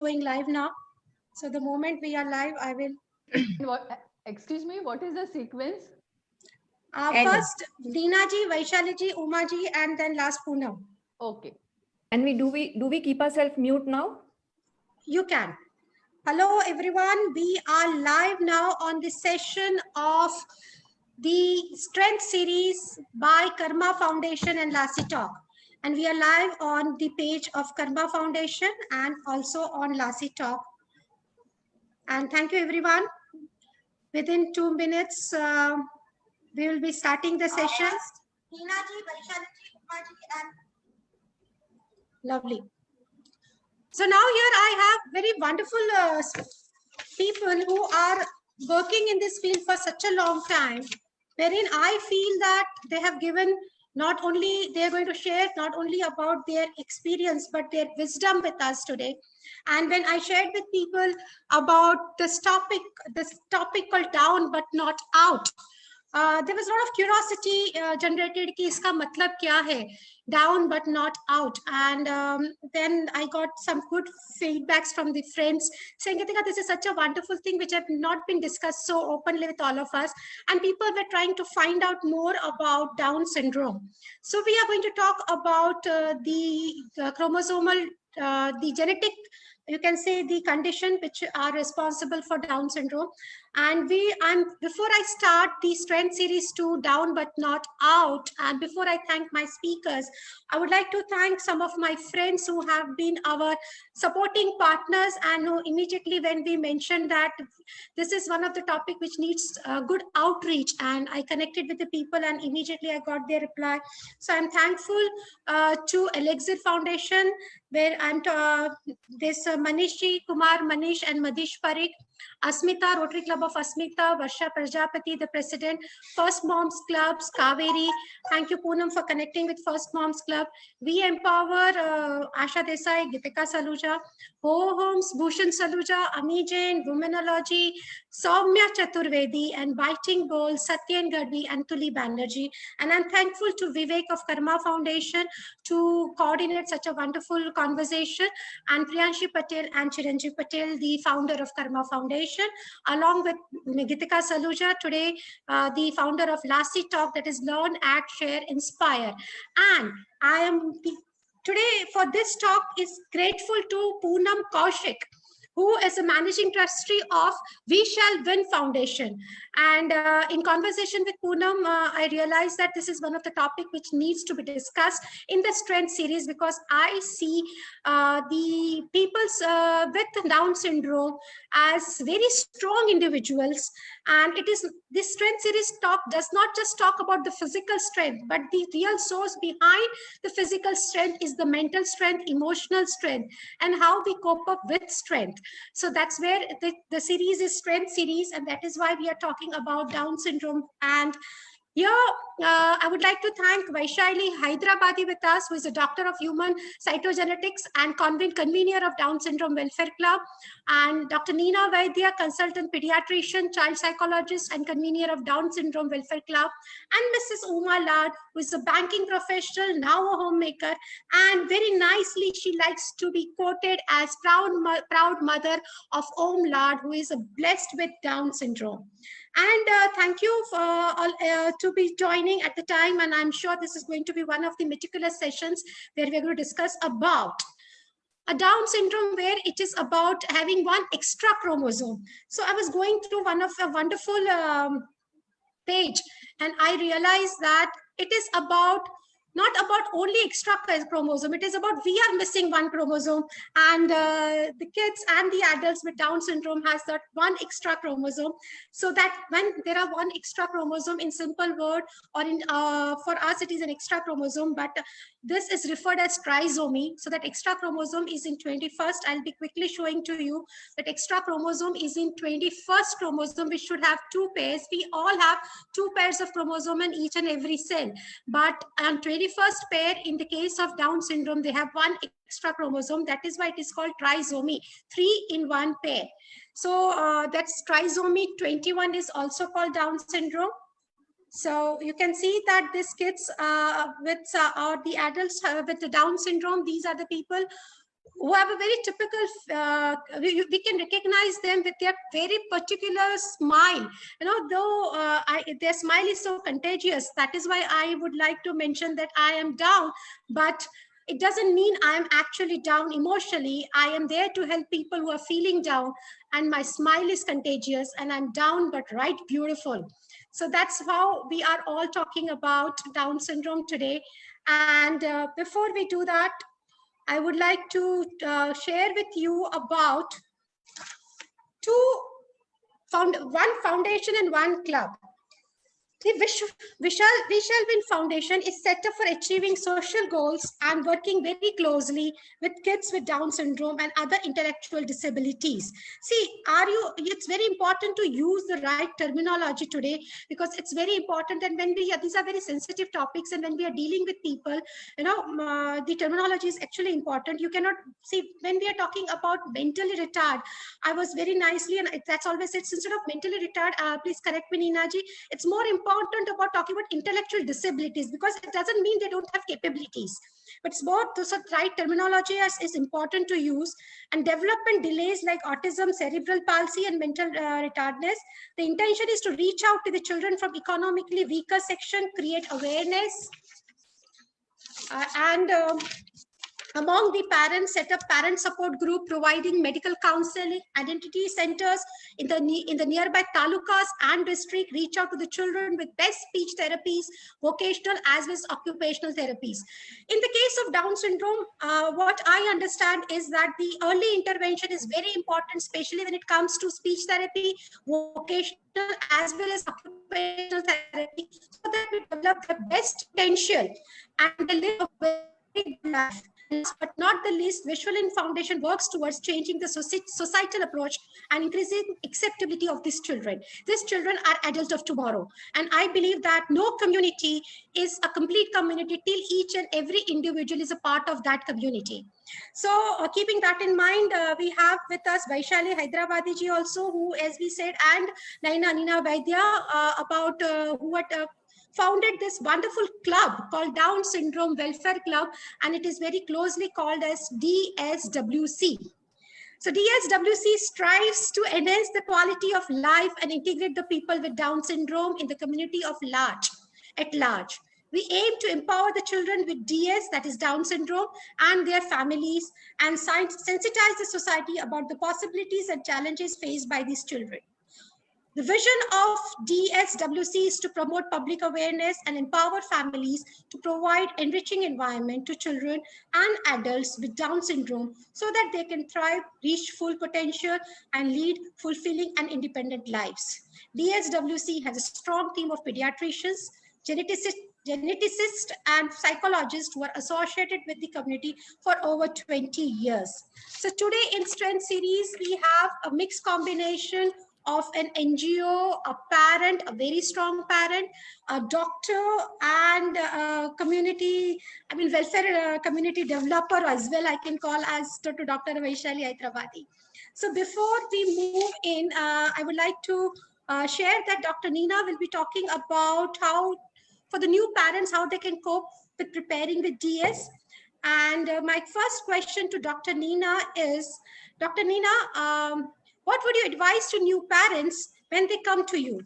going live now. So the moment we are live, I will. What? Excuse me. What is the sequence? First, Deena ji, Vaishali ji, Uma ji, and then last Poonam. Okay. And do we keep ourselves mute now? You can. Hello, everyone. We are live now on the session of the Strength Series by Karma Foundation and Lassie Talk. And we are live on the page of Karma Foundation and also on Lassie Talk. And thank you, everyone. Within 2 minutes, we will be starting the session. Lovely. So now here I have very wonderful people who are working in this field for such a long time, wherein I feel that they have given not only, they are going to share not only about their experience, but their wisdom with us today. And when I shared with people about this topic called down but not out, there was a lot of curiosity generated ki iska matlab kya hai, down but not out. And then I got some good feedbacks from the friends saying, Gitika, this is such a wonderful thing which have not been discussed so openly with all of us. And people were trying to find out more about Down syndrome. So we are going to talk about the chromosomal, the genetic, you can say the condition which are responsible for Down syndrome. And before I start the Strength Series 2, Down but Not Out, and before I thank my speakers, I would like to thank some of my friends who have been our supporting partners and who immediately when we mentioned that this is one of the topic which needs good outreach, and I connected with the people and immediately I got their reply. So I'm thankful to Elixir Foundation, where I'm this Manishi Kumar, Manish and Madish Parikh, Asmita, Rotary Club of Asmita, Varsha Prajapati, the president, First Moms Clubs, Kaveri. Thank you, Poonam, for connecting with First Moms Club. We Empower, Asha Desai, Gitika Saluja, Ho Homes, Bhushan Saluja, Ami Jain, Womenology, Soumya Chaturvedi, and Biting Bowl, Satyen Gadvi, and Tuli Banerjee. And I'm thankful to Vivek of Karma Foundation to coordinate such a wonderful conversation, and Priyanshi Patel and Chiranjeev Patel, the founder of Karma Foundation, along with Gitika Saluja, today the founder of Lassie Talk, that is Learn, Act, Share, Inspire. And I am today for this talk is grateful to Poonam Kaushik, who is a managing trustee of We Shall Win Foundation. And in conversation with Poonam, I realized that this is one of the topics which needs to be discussed in the Strength Series, because I see the peoples with Down syndrome as very strong individuals. And it is this Strength Series talk does not just talk about the physical strength, but the real source behind the physical strength is the mental strength, emotional strength, and how we cope up with strength. So that's where the series is Strength Series, and that is why we are talking about Down syndrome. And here, I would like to thank Vaishali Hyderabadi with us, who is a doctor of human cytogenetics and convener of Down Syndrome Welfare Club, and Dr. Neena Vaidya, consultant pediatrician, child psychologist, and convener of Down Syndrome Welfare Club, and Mrs. Uma Lad, who is a banking professional, now a homemaker, and very nicely she likes to be quoted as proud mother of Om Lad, who is blessed with Down syndrome. And thank you for all to be joining at the time. And I'm sure this is going to be one of the meticulous sessions where we're going to discuss about a Down syndrome, where it is about having one extra chromosome. So I was going through one of a wonderful page, and I realized that it is about not about only extra chromosome. It is about we are missing one chromosome, and the kids and the adults with Down syndrome has that one extra chromosome. So that when there are one extra chromosome, in simple word, or in for us it is an extra chromosome, but this is referred as trisomy. So that extra chromosome is in 21st. I'll be quickly showing to you that extra chromosome is in 21st chromosome. We should have 2 pairs. We all have 2 pairs of chromosome in each and every cell, but on 21st pair, in the case of Down syndrome, they have one extra chromosome. That is why it is called trisomy, 3 in 1 pair. So that's trisomy 21 is also called Down syndrome. So you can see that these kids with or the adults with the Down syndrome, these are the people who have a very typical, we can recognize them with their very particular smile. Though their smile is so contagious. That is why I would like to mention that I am down, but it doesn't mean I am actually down emotionally. I am there to help people who are feeling down, and my smile is contagious, and I'm down, but right beautiful. So that's how we are all talking about Down syndrome today. And before we do that, I would like to share with you about one foundation and one club. The Vishal Win Foundation is set up for achieving social goals and working very closely with kids with Down syndrome and other intellectual disabilities. See, it's very important to use the right terminology today, because it's very important. And when these are very sensitive topics, and when we are dealing with people, the terminology is actually important. You cannot see, when we are talking about mentally retarded, I was very nicely, and that's always said, instead of mentally retarded, please correct me, Nina ji, it's more important about talking about intellectual disabilities, because it doesn't mean they don't have capabilities, but it's more, so right terminology is important to use. And development delays like autism, cerebral palsy, and mental retardedness, the intention is to reach out to the children from economically weaker section, create awareness, and among the parents, set up parent support group providing medical counseling, identity centers in the nearby talukas and district, reach out to the children with best speech therapies, vocational as well as occupational therapies. In the case of Down syndrome, what I understand is that the early intervention is very important, especially when it comes to speech therapy, vocational as well as occupational therapy, so that we develop the best potential and they live a very good life. Last but not the least, Vishal Win Foundation works towards changing the societal approach and increasing acceptability of these children. These children are adults of tomorrow. And I believe that no community is a complete community till each and every individual is a part of that community. So keeping that in mind, we have with us Vaishali Hyderabadi ji also, who, as we said, and Nina Vaidya, who had founded this wonderful club called Down Syndrome Welfare Club, and it is very closely called as DSWC. So DSWC strives to enhance the quality of life and integrate the people with Down syndrome in the community at large. We aim to empower the children with DS, that is Down syndrome, and their families, and sensitize the society about the possibilities and challenges faced by these children. The vision of DSWC is to promote public awareness and empower families to provide enriching environment to children and adults with Down syndrome so that they can thrive, reach full potential, and lead fulfilling and independent lives. DSWC has a strong team of pediatricians, geneticists, and psychologists who are associated with the community for over 20 years. So today in Strength Series, we have a mixed combination of an NGO, a parent, a very strong parent, a doctor, and a community, welfare community developer as well, I can call as to Dr. Vaishali Hyderabadi. So before we move in, I would like to share that Dr. Nina will be talking about how, for the new parents, how they can cope with preparing with DS. And my first question to Dr. Nina is, Dr. Nina, what would you advise to new parents when they come to you?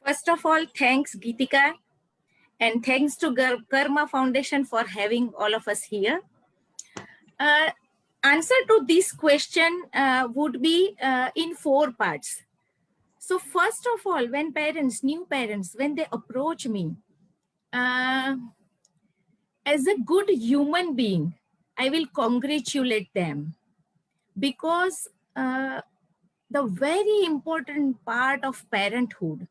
First of all, thanks Geetika, and thanks to Karma Foundation for having all of us here. Answer to this question would be in 4 parts. So first of all, when new parents, when they approach me, as a good human being, I will congratulate them, because the very important part of parenthood,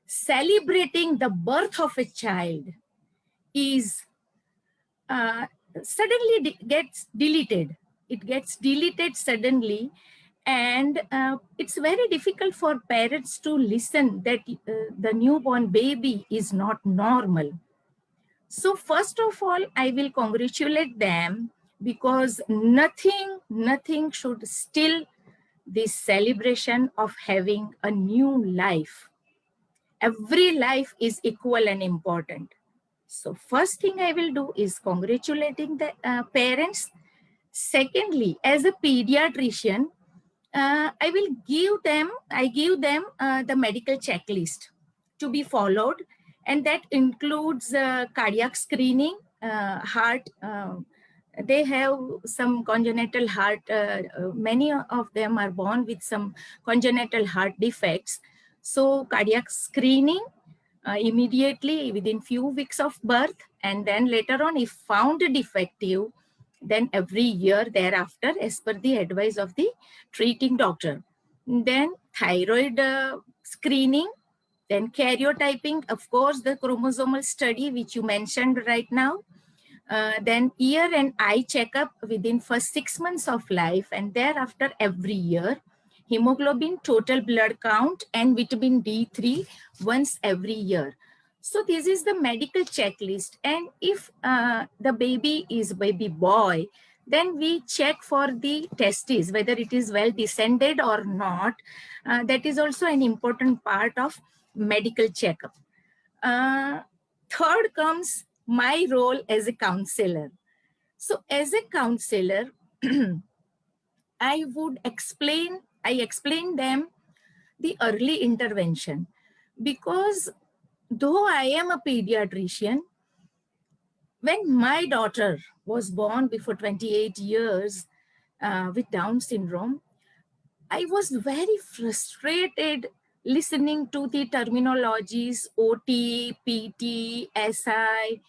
celebrating the birth of a child, is suddenly gets deleted. It gets deleted suddenly, and it's very difficult for parents to listen that the newborn baby is not normal. So first of all, I will congratulate them, because nothing should still this celebration of having a new life. Every life is equal and important. So first thing I will do is congratulating the parents. Secondly, as a pediatrician, I give them the medical checklist to be followed, and that includes cardiac screening, heart. They have some congenital heart. Many of them are born with some congenital heart defects. So cardiac screening immediately within few weeks of birth, and then later on, if found defective, then every year thereafter, as per the advice of the treating doctor. Then thyroid screening, then karyotyping, of course, the chromosomal study, which you mentioned right now. Then ear and eye checkup within first 6 months of life, and thereafter every year. Hemoglobin, total blood count, and vitamin D3 once every year. So this is the medical checklist. And if the baby is baby boy, then we check for the testes, whether it is well descended or not. That is also an important part of medical checkup. Third comes my role as a counselor. So as a counselor, I explain them the early intervention, because though I am a pediatrician, when my daughter was born before 28 years with Down syndrome, I was very frustrated listening to the terminologies OT, PT, SI,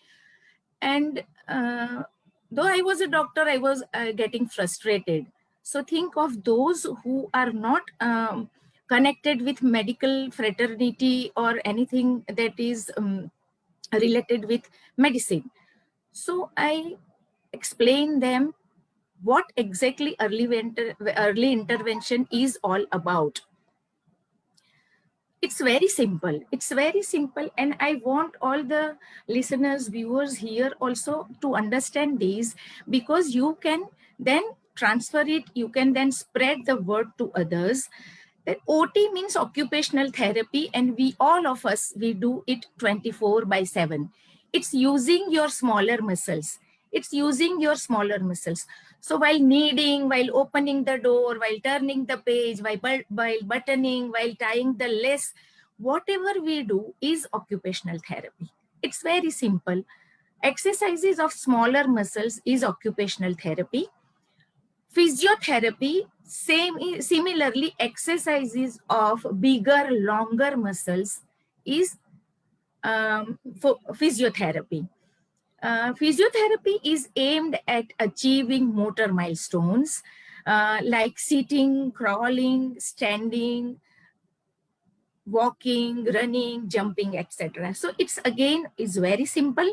and though I was a doctor, I was getting frustrated. So think of those who are not connected with medical fraternity or anything that is related with medicine. So I explain them what exactly early intervention is all about. It's very simple. It's very simple. And I want all the listeners, viewers here also to understand this, because you can then transfer it. You can then spread the word to others. That OT means occupational therapy, and we, all of us, we do it 24/7. It's using your smaller muscles. It's using your smaller muscles. So while kneading, while opening the door, while turning the page, while buttoning, while tying the lace, whatever we do is occupational therapy. It's very simple. Exercises of smaller muscles is occupational therapy. Physiotherapy, similarly, exercises of bigger, longer muscles is for physiotherapy. Physiotherapy is aimed at achieving motor milestones like sitting, crawling, standing, walking, running, jumping, etc. So it's again is very simple.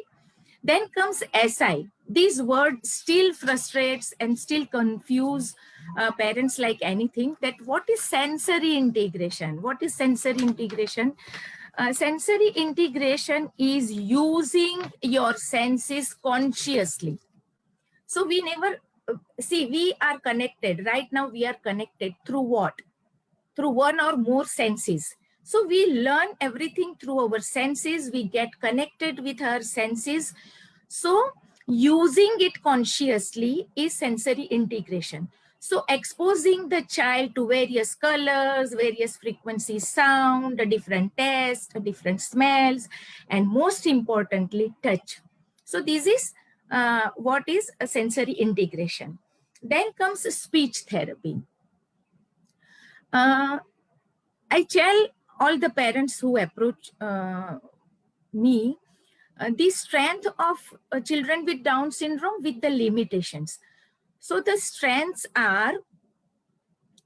Then comes SI. This word still frustrates and still confuse parents like anything. That what is sensory integration? What is sensory integration? Sensory integration is using your senses consciously. So we never, see, we are connected. Right now we are connected through what? Through one or more senses. So we learn everything through our senses. We get connected with our senses. So using it consciously is sensory integration. So exposing the child to various colors, various frequencies, sound, different tastes, different smells, and most importantly, touch. So this is what is a sensory integration. Then comes speech therapy. I tell all the parents who approach me the strength of children with Down syndrome with the limitations. So the strengths are,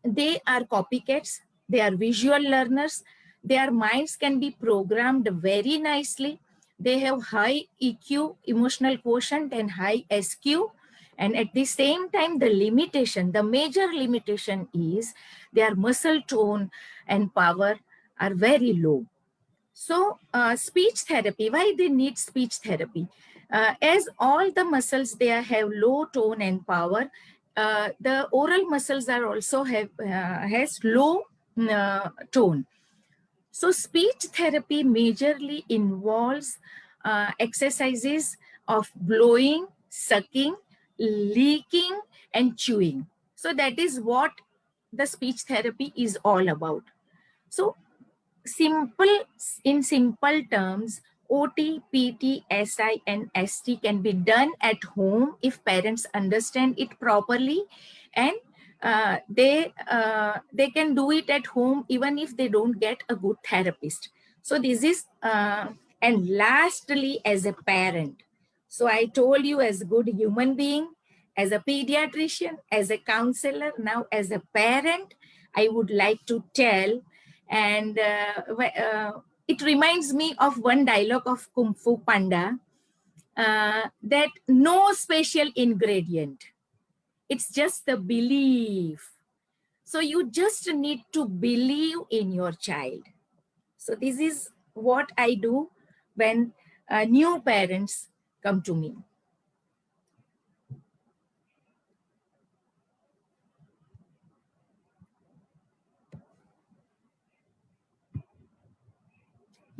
they are copycats, they are visual learners, their minds can be programmed very nicely, they have high EQ, emotional quotient, and high SQ. And at the same time, the limitation, the major limitation is their muscle tone and power are very low. So speech therapy, why they need speech therapy? As all the muscles, they have low tone and power, the oral muscles are also has low tone. So speech therapy majorly involves exercises of blowing, sucking, leaking, and chewing. So that is what the speech therapy is all about. So in simple terms, OT, PT, SI, and ST can be done at home if parents understand it properly, and they can do it at home even if they don't get a good therapist. So this is, and lastly, as a parent. So I told you, as a good human being, as a pediatrician, as a counselor, now as a parent, I would like to tell, and it reminds me of one dialogue of Kung Fu Panda, that no special ingredient. It's just the belief. So you just need to believe in your child. So this is what I do when new parents come to me.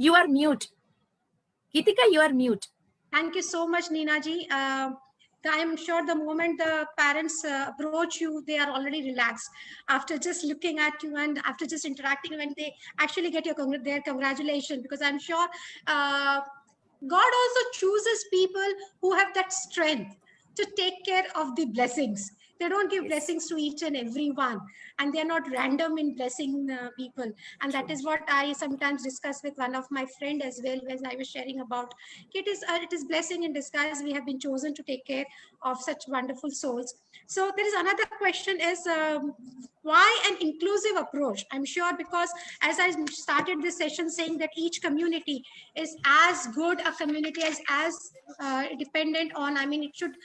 You are mute. Gitika, you are mute. Thank you so much, Neena ji. I'm sure the moment the parents approach you, they are already relaxed after just looking at you and after just interacting. When they actually get their congratulations, because I'm sure God also chooses people who have that strength to take care of the blessings. They don't give blessings to each and every one, and they're not random in blessing people. And that is what I sometimes discuss with one of my friend as well, as I was sharing about it is blessing in disguise. We have been chosen to take care of such wonderful souls. So there is another question is, why an inclusive approach? I'm sure because as I started this session saying that each community is as good a community as dependent on, I mean, it should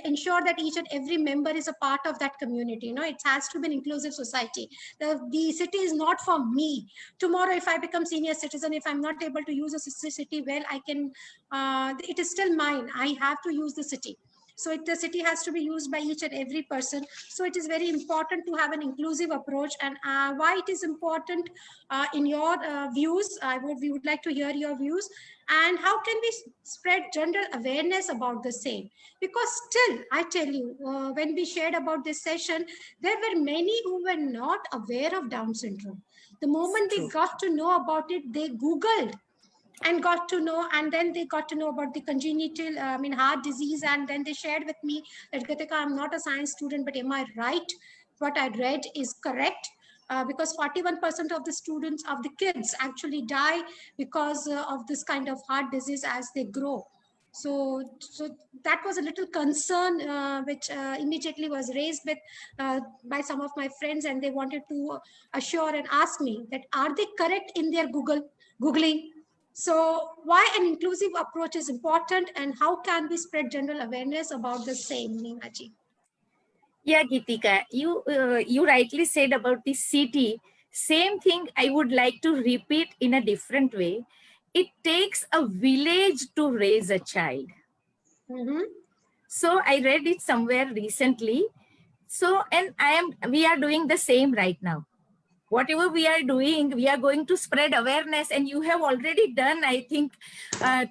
ensure that each and every member is a part of that community. You know, it has to be an inclusive society. The city is not for me. Tomorrow, if I become senior citizen, if I'm not able to use a city well, I can, it is still mine. I have to use the city. So the city has to be used by each and every person. So it is very important to have an inclusive approach. And why it is important in your views, we would like to hear your views. And how can we spread general awareness about the same? Because still, I tell you, when we shared about this session, there were many who were not aware of Down syndrome. The moment they got to know about it, they Googled and got to know, and then they got to know about the congenital, heart disease, and then they shared with me that, Gitika, I'm not a science student, but am I right? What I read is correct. Because 41% of the students, of the kids actually die because of this kind of heart disease as they grow. So that was a little concern which immediately was raised with by some of my friends, and they wanted to assure and ask me that are they correct in their Googling? So why an inclusive approach is important, and how can we spread general awareness about the same, Neena ji? Yeah, Gitika, you rightly said about the city. Same thing I would like to repeat in a different way. It takes a village to raise a child. Mm-hmm. So I read it somewhere recently. So, and we are doing the same right now. Whatever we are doing, we are going to spread awareness, and you have already done, I think,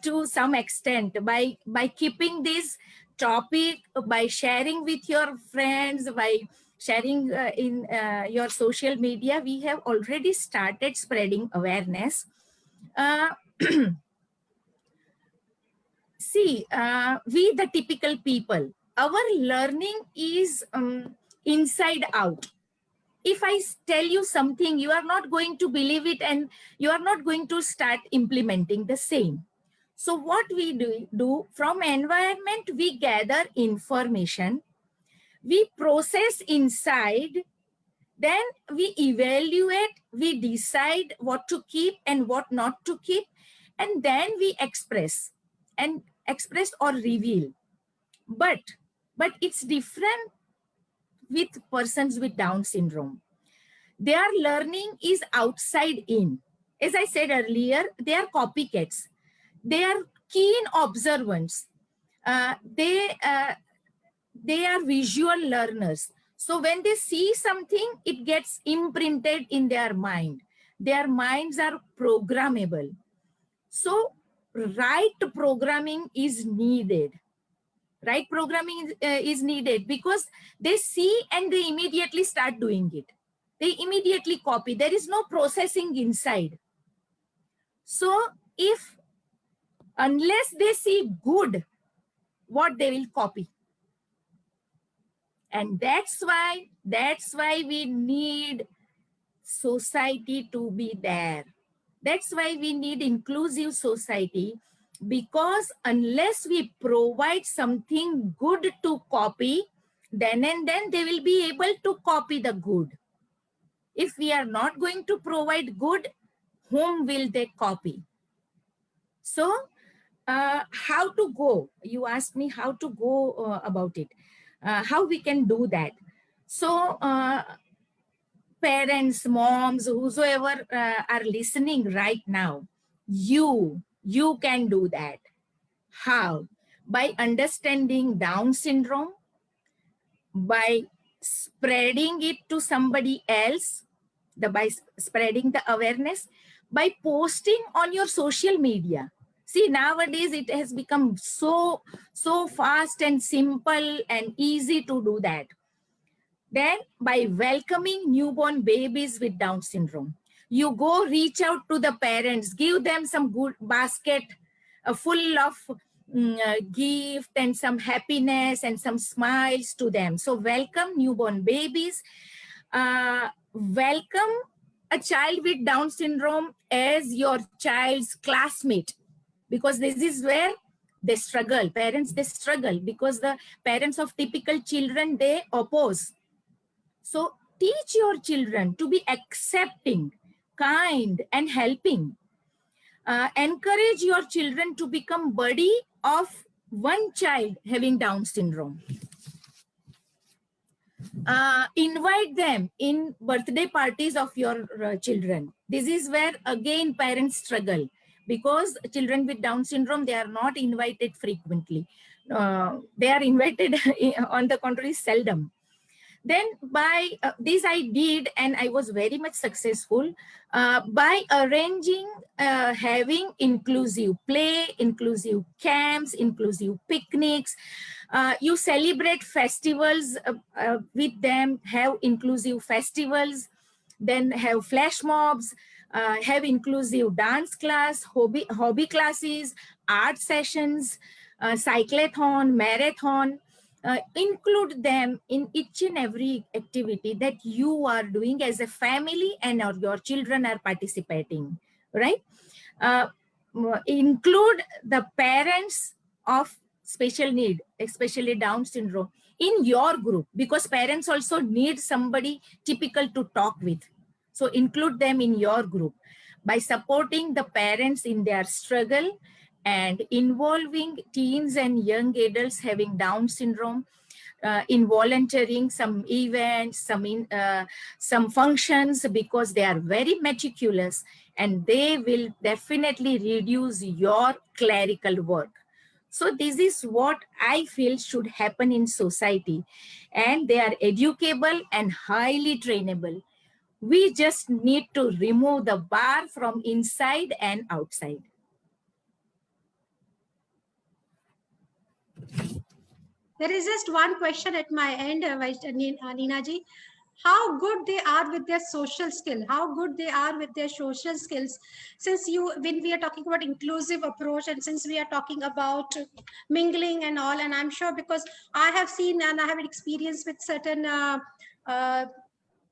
to some extent by keeping this topic, by sharing with your friends, by sharing in your social media. We have already started spreading awareness. See, we the typical people, our learning is inside out. If I tell you something, you are not going to believe it, and you are not going to start implementing the same. So what we do from environment, we gather information, we process inside, then we evaluate, we decide what to keep and what not to keep, and then we express or reveal. But it's different with persons with Down syndrome. Their learning is outside in. As I said earlier, they are copycats. They are keen observants. They are visual learners. So when they see something, it gets imprinted in their mind. Their minds are programmable. So right programming is needed. Right programming is needed because they see and they immediately start doing it. They immediately copy. There is no processing inside. So unless they see good, what they will copy. And that's why we need society to be there. That's why we need inclusive society, because unless we provide something good to copy, then and then they will be able to copy the good. If we are not going to provide good, whom will they copy? So how to go? You asked me how to go about it, how we can do that. So parents, moms, whosoever are listening right now, you can do that. How? By understanding Down syndrome, by spreading it to somebody else, by spreading the awareness, by posting on your social media. See, nowadays it has become so fast and simple and easy to do that. Then by welcoming newborn babies with Down syndrome, you go reach out to the parents, give them some good basket full of gift and some happiness and some smiles to them. So welcome newborn babies. Welcome a child with Down syndrome as your child's classmate, because this is where they struggle. Parents, they struggle because the parents of typical children, they oppose. So teach your children to be accepting, kind, and helping. Encourage your children to become buddy of one child having Down syndrome. Invite them in birthday parties of your children. This is where again parents struggle, because children with Down syndrome, they are not invited frequently. They are invited on the contrary seldom. Then by this I did, and I was very much successful by arranging, having inclusive play, inclusive camps, inclusive picnics. You celebrate festivals with them, have inclusive festivals, then have flash mobs, have inclusive dance class, hobby classes, art sessions, cyclathon, marathon. Include them in each and every activity that you are doing as a family and or your children are participating, right? Include the parents of special need, especially Down syndrome, in your group, because parents also need somebody typical to talk with. So include them in your group by supporting the parents in their struggle and involving teens and young adults having Down syndrome in volunteering some events, some functions, because they are very meticulous and they will definitely reduce your clerical work. So this is what I feel should happen in society, and they are educable and highly trainable. We just need to remove the bar from inside and outside. There is just one question at my end, Neena ji. How good they are with their social skill, how good they are with their social skills. Since when we are talking about inclusive approach, and since we are talking about mingling and all, and I'm sure because I have seen and I have experience with certain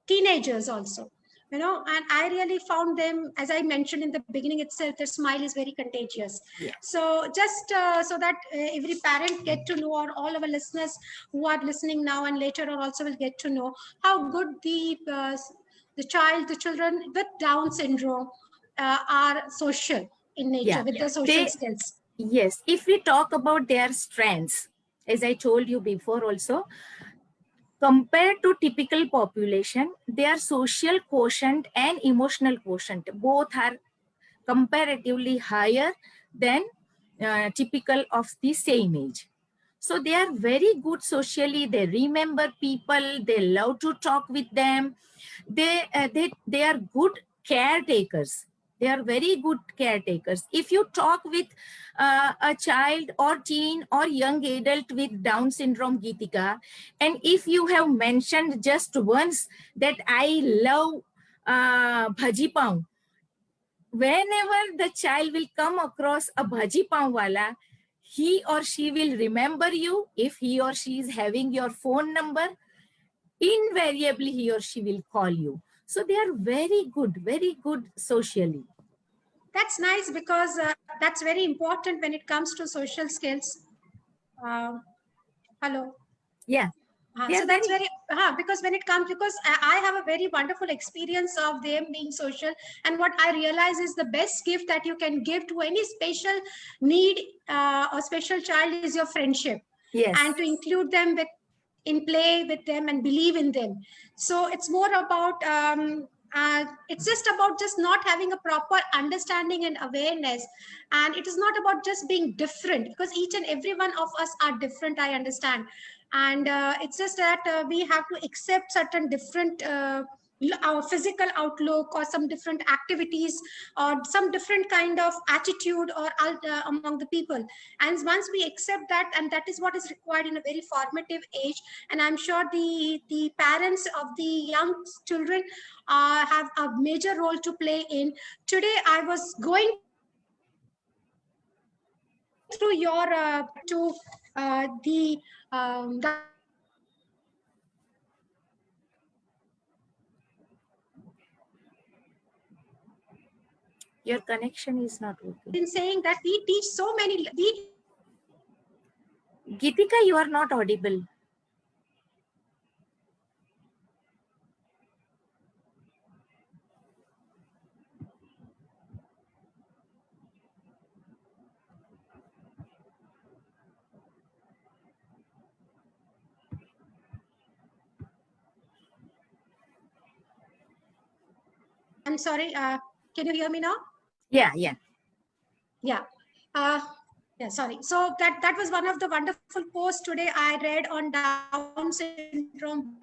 teenagers also, and I really found them, as I mentioned in the beginning itself, their smile is very contagious. Yeah. So just so that every parent get to know, or all our listeners who are listening now and later on also will get to know how good the children with Down syndrome are social in nature, with their social skills. Yes, if we talk about their strengths, as I told you before also, compared to typical population, their social quotient and emotional quotient both are comparatively higher than typical of the same age. So they are very good socially. They remember people. They love to talk with them. They are good caretakers. They are very good caretakers. If you talk with a child or teen or young adult with Down syndrome, Geetika, and if you have mentioned just once that I love bhaji pav, whenever the child will come across a bhaji pav wala, he or she will remember you. If he or she is having your phone number, invariably he or she will call you. So they are very good socially. That's nice, because that's very important when it comes to social skills. Hello. Yeah. So that's very, because when it comes, because I have a very wonderful experience of them being social. And what I realize is the best gift that you can give to any special need or special child is your friendship. Yes. And to include them with in play with them and believe in them. So it's more about, it's just about just not having a proper understanding and awareness. And it is not about just being different, because each and every one of us are different, I understand. And it's just that we have to accept certain different our physical outlook, or some different activities, or some different kind of attitude or among the people. And once we accept that, and that is what is required in a very formative age. And I'm sure the parents of the young children have a major role to play in. Today I was going through your to the Your connection is not working. in saying that we teach so many. Geetika, you are not audible. I'm sorry. Can you hear me now? Yeah. Yeah. Yeah, sorry. So that was one of the wonderful posts today I read on Down Syndrome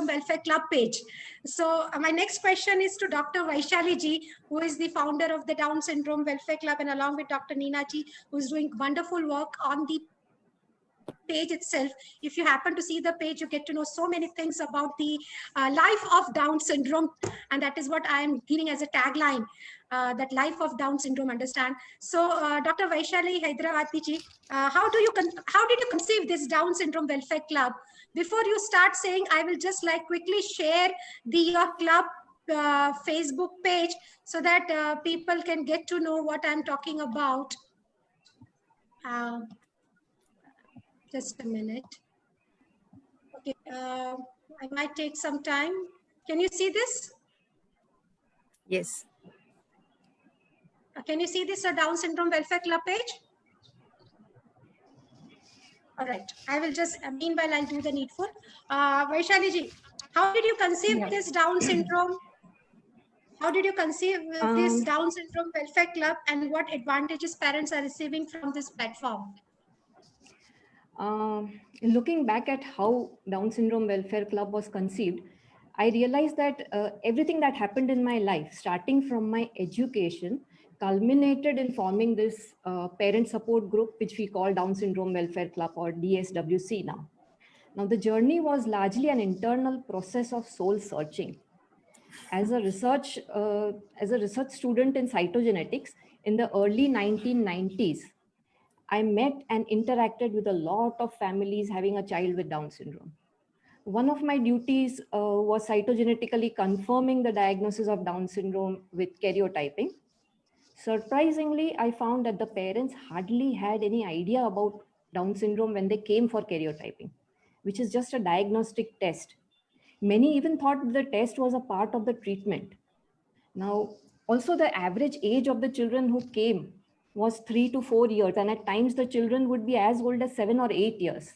Welfare Club page. So my next question is to Dr. Vaishali ji, who is the founder of the Down Syndrome Welfare Club, and along with Dr. Neena ji, who is doing wonderful work on the page itself. If you happen to see the page, you get to know so many things about the life of Down syndrome, and that is what I am giving as a tagline, that life of Down syndrome, understand. So Dr. Vaishali Hyderabadi ji, how did you conceive this Down syndrome welfare club? Before you start saying, I will just like quickly share your club Facebook page, so that people can get to know what I'm talking about. Just a minute. Okay, I might take some time. Can you see this? Yes. Can you see this Down Syndrome Welfare Club page? All right, I will just, meanwhile, I'll do the needful. Vaishali ji, how did you conceive this Down syndrome? How did you conceive this Down Syndrome Welfare Club, and what advantages parents are receiving from this platform? Looking back at how Down Syndrome Welfare Club was conceived, I realized that everything that happened in my life, starting from my education, culminated in forming this parent support group, which we call Down Syndrome Welfare Club, or DSWC now. Now, the journey was largely an internal process of soul searching. As a research student in cytogenetics in the early 1990s, I met and interacted with a lot of families having a child with Down syndrome. One of my duties was cytogenetically confirming the diagnosis of Down syndrome with karyotyping. Surprisingly, I found that the parents hardly had any idea about Down syndrome when they came for karyotyping, which is just a diagnostic test. Many even thought the test was a part of the treatment. Now, also the average age of the children who came was 3 to 4 years, and at times the children would be as old as 7 or 8 years.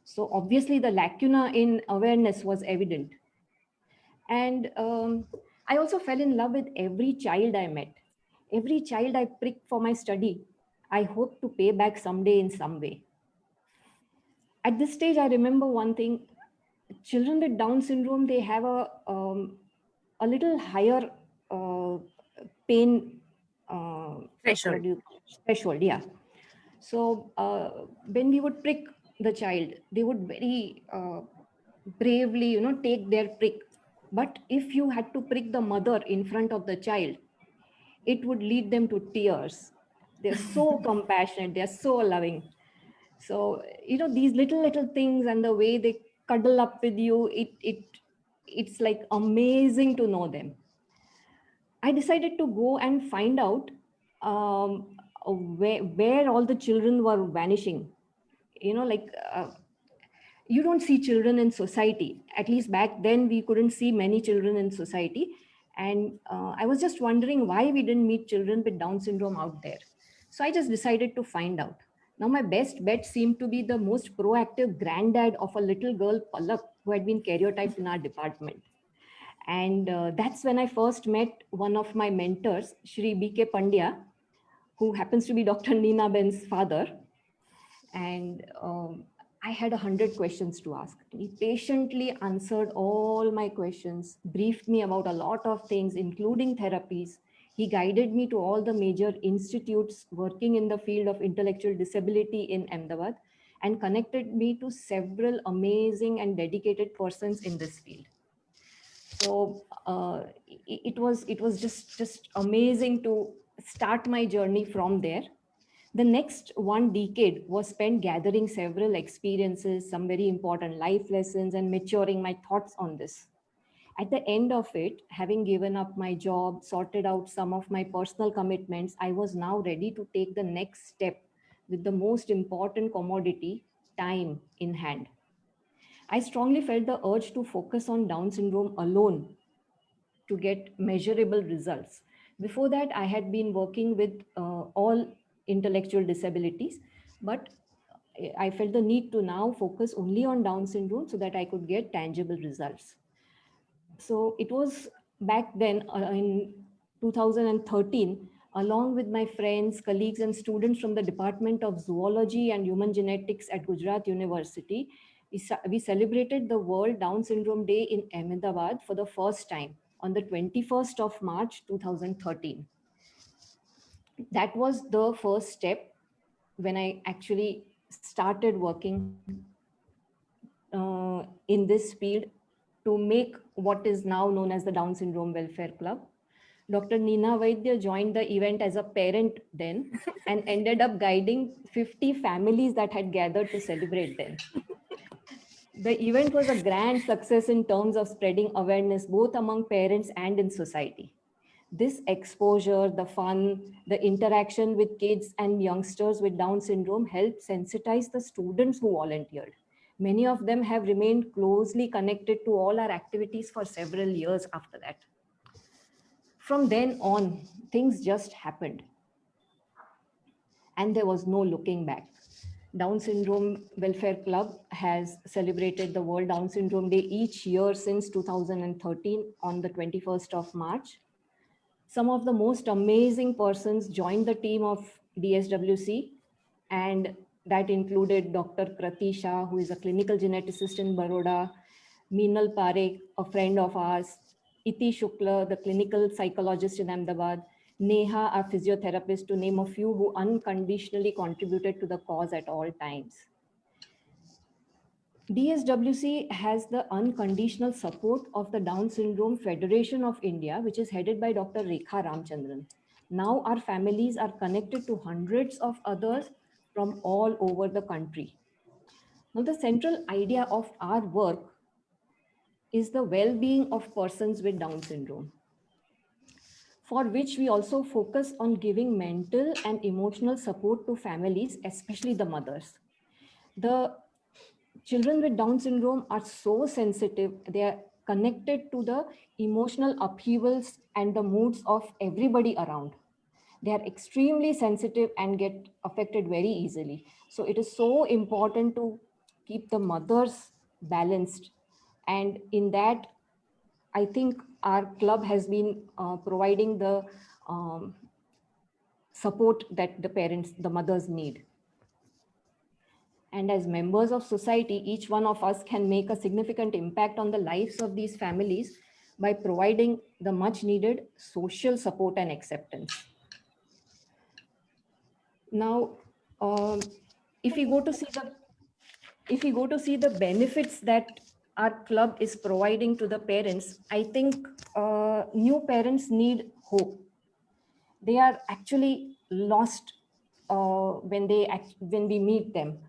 So obviously the lacuna in awareness was evident. And I also fell in love with every child I met. Every child I pricked for my study, I hope to pay back someday in some way. At this stage, I remember one thing: children with Down syndrome, they have a little higher pain Threshold. threshold, yeah. So when we would prick the child, they would very bravely, take their prick. But if you had to prick the mother in front of the child, it would lead them to tears. They're so compassionate, they're so loving. So, these little things and the way they cuddle up with you, it's like amazing to know them. I decided to go and find out where all the children were vanishing. Like you don't see children in society. At least back then, we couldn't see many children in society. And I was just wondering why we didn't meet children with Down syndrome out there. So I just decided to find out. Now, my best bet seemed to be the most proactive granddad of a little girl, Palak, who had been karyotyped in our department. And that's when I first met one of my mentors, Shri B.K. Pandya, who happens to be Dr. Neena Ben's father. And I had 100 questions to ask. He patiently answered all my questions, briefed me about a lot of things, including therapies. He guided me to all the major institutes working in the field of intellectual disability in Ahmedabad and connected me to several amazing and dedicated persons in this field. So it was just amazing to start my journey from there. The next 1 decade was spent gathering several experiences, some very important life lessons, and maturing my thoughts on this. At the end of it, having given up my job, sorted out some of my personal commitments, I was now ready to take the next step with the most important commodity, time, in hand. I strongly felt the urge to focus on Down syndrome alone to get measurable results. Before that, I had been working with all intellectual disabilities, but I felt the need to now focus only on Down syndrome so that I could get tangible results. So it was back then in 2013, along with my friends, colleagues, and students from the Department of Zoology and Human Genetics at Gujarat University, we celebrated the World Down Syndrome Day in Ahmedabad for the first time on the 21st of March, 2013. That was the first step when I actually started working in this field to make what is now known as the Down Syndrome Welfare Club. Dr. Neena Vaidya joined the event as a parent then and ended up guiding 50 families that had gathered to celebrate then. The event was a grand success in terms of spreading awareness both among parents and in society. This exposure, the fun, the interaction with kids and youngsters with Down syndrome helped sensitize the students who volunteered. Many of them have remained closely connected to all our activities for several years after that. From then on, things just happened. And there was no looking back. Down Syndrome Welfare Club has celebrated the World Down Syndrome Day each year since 2013 on the 21st of March. Some of the most amazing persons joined the team of DSWC, and that included Dr. Krati Shah, who is a clinical geneticist in Baroda, Meenal Parekh, a friend of ours, Iti Shukla, the clinical psychologist in Ahmedabad, Neha, our physiotherapist, to name a few who unconditionally contributed to the cause at all times. DSWC has the unconditional support of the Down Syndrome Federation of India, which is headed by Dr. Rekha Ramchandran. Now our families are connected to hundreds of others from all over the country. Now the central idea of our work is the well-being of persons with Down syndrome, for which we also focus on giving mental and emotional support to families, especially the mothers. The children with Down syndrome are so sensitive. They are connected to the emotional upheavals and the moods of everybody around. They are extremely sensitive and get affected very easily. So it is so important to keep the mothers balanced. And in that, I think our club has been providing the support that the parents, the mothers need. And as members of society, each one of us can make a significant impact on the lives of these families by providing the much needed social support and acceptance. Now, if we go to see the benefits that our club is providing to the parents, I think new parents need hope. They are actually lost when we meet them.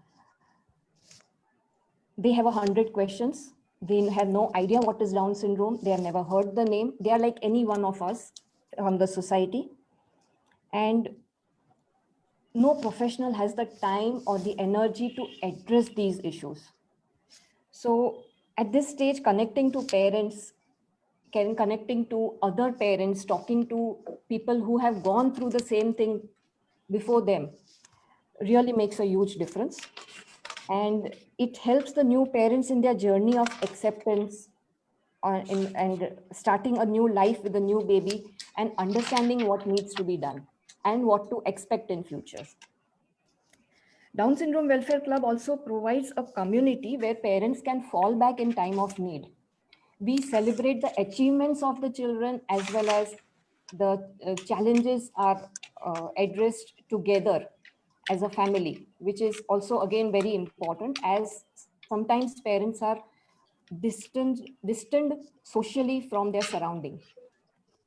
They have 100 questions. They have no idea what is Down syndrome. They have never heard the name. They are like any one of us from the society. And no professional has the time or the energy to address these issues. So at this stage, connecting to parents, connecting to other parents, talking to people who have gone through the same thing before them really makes a huge difference. And it helps the new parents in their journey of acceptance and starting a new life with a new baby and understanding what needs to be done and what to expect in future. Down Syndrome Welfare Club also provides a community where parents can fall back in time of need. We celebrate the achievements of the children as well as the challenges are addressed together as a family, which is also again very important, as sometimes parents are distant socially from their surrounding.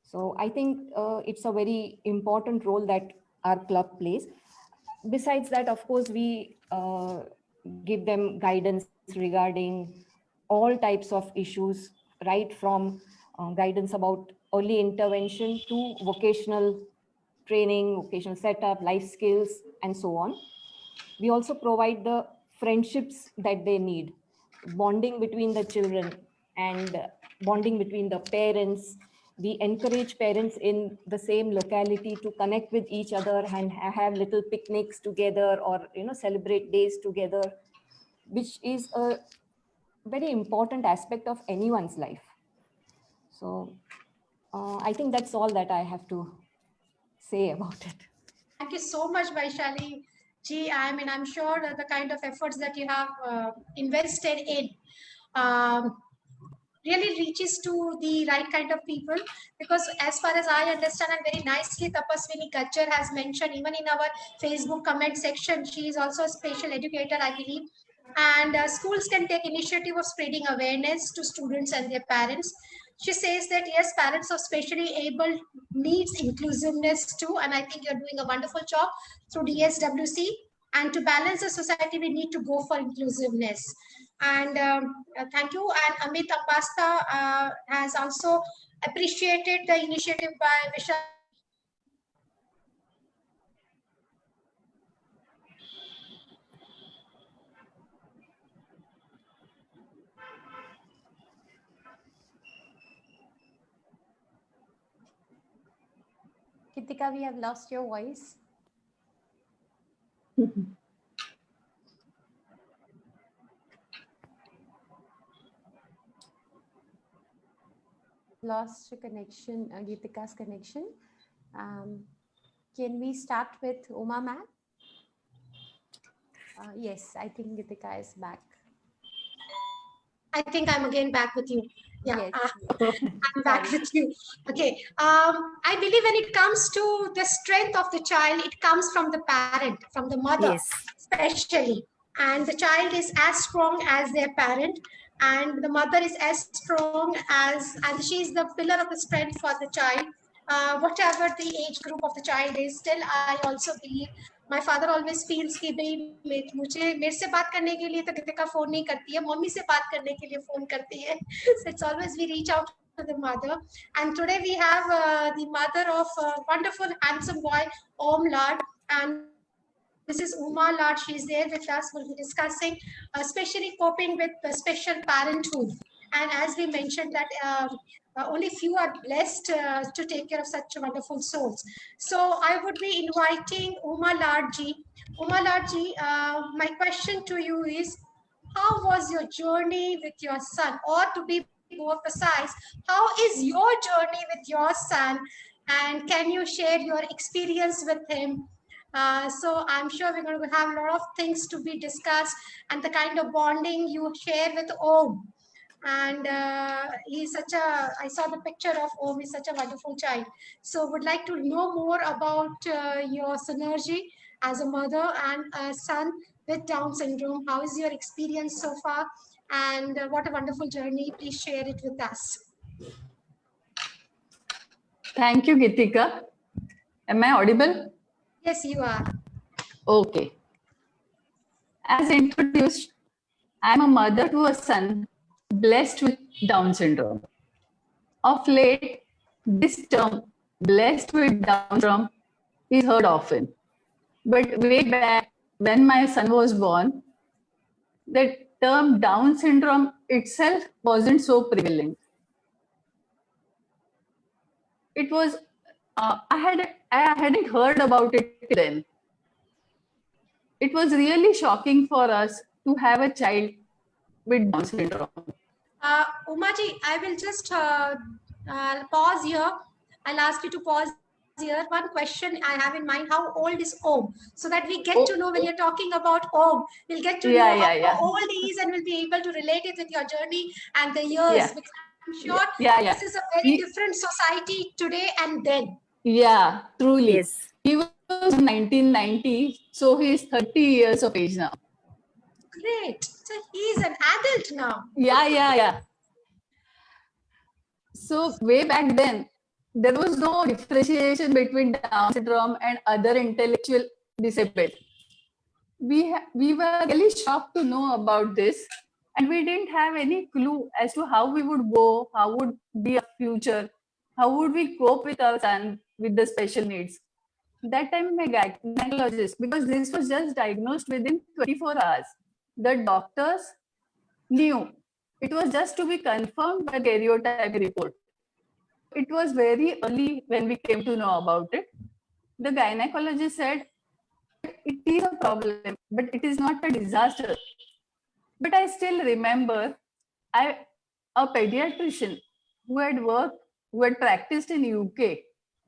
So I think it's a very important role that our club plays. Besides that, of course, we give them guidance regarding all types of issues, right from guidance about early intervention to vocational training, vocational setup, life skills, and so on. We also provide the friendships that they need, bonding between the children and bonding between the parents. We encourage parents in the same locality to connect with each other and have little picnics together or celebrate days together, which is a very important aspect of anyone's life. So I think that's all that I have to say about it. Thank you so much, Vaishali ji. I mean, I'm sure the kind of efforts that you have invested in really reaches to the right kind of people, because as far as I understand, and very nicely Tapaswini Kachar has mentioned, even in our Facebook comment section, she is also a special educator, I believe. And schools can take initiative of spreading awareness to students and their parents. She says that yes, parents of specially able needs inclusiveness too, and I think you're doing a wonderful job through DSWC. And to balance the society, we need to go for inclusiveness. And thank you. And Amit Ambasta has also appreciated the initiative by Vishal. Kitika, we have lost your voice. Lost connection, Gitika's connection. Can we start with Uma ma'am? Yes, I think Gitika is back. I think I'm again back with you. Yeah, Yes. I'm back with you. Okay. I believe when it comes to the strength of the child, it comes from the parent, from the mother, Yes. especially. And the child is as strong as their parent, and the mother is as strong as, and she's the pillar of the strength for the child. Whatever the age group of the child is, still I also believe my father always feels कि भाई मुझे मेरे से बात करने के लिए तो कितिका फोन नहीं करती है, मम्मी से बात करने के लिए फोन करती है. So it's always we reach out to the mother. And today we have the mother of a wonderful handsome boy, Om Lad, and this is Uma Lad. She's there with us. We'll be discussing especially coping with the special parenthood. And as we mentioned that only few are blessed to take care of such wonderful souls. So I would be inviting Uma Ladji. Uma Ladji, my question to you is, how was your journey with your son? Or to be more precise, how is your journey with your son? And can you share your experience with him? So I'm sure we're going to have a lot of things to be discussed, and the kind of bonding you share with Om. And he's such a, I saw the picture of Om, he's such a wonderful child. So would like to know more about your synergy as a mother and a son with Down syndrome. How is your experience so far? And what a wonderful journey. Please share it with us. Thank you, Gitika. Am I audible? Yes, you are. Okay. As introduced, I'm a mother to a son blessed with Down syndrome. Of late, this term, blessed with Down syndrome, is heard often. But way back when my son was born, the term Down syndrome itself wasn't so prevalent. It was, I hadn't heard about it then. It was really shocking for us to have a child with Down syndrome. Umaji, I will just pause here. I'll ask you to pause here. One question I have in mind: how old is Om? So that we get to know when you're talking about Om, we'll get to know how old he is, and we'll be able to relate it with your journey and the years. Because I'm sure this is a very different society today and then. Yeah, truly. Yes. He was 1990, so he's 30 years of age now. Great. So he's an adult now. Yeah. So way back then, there was no differentiation between Down syndrome and other intellectual disabled. We were really shocked to know about this, and we didn't have any clue as to how we would go, how would be our future, how would we cope with our son with the special needs. That time, my gynecologist, because this was just diagnosed within 24 hours, the doctors knew it was just to be confirmed by karyotype report. It was very early when we came to know about it. The gynecologist said, it is a problem, but it is not a disaster. But I still remember a pediatrician who had practiced in UK,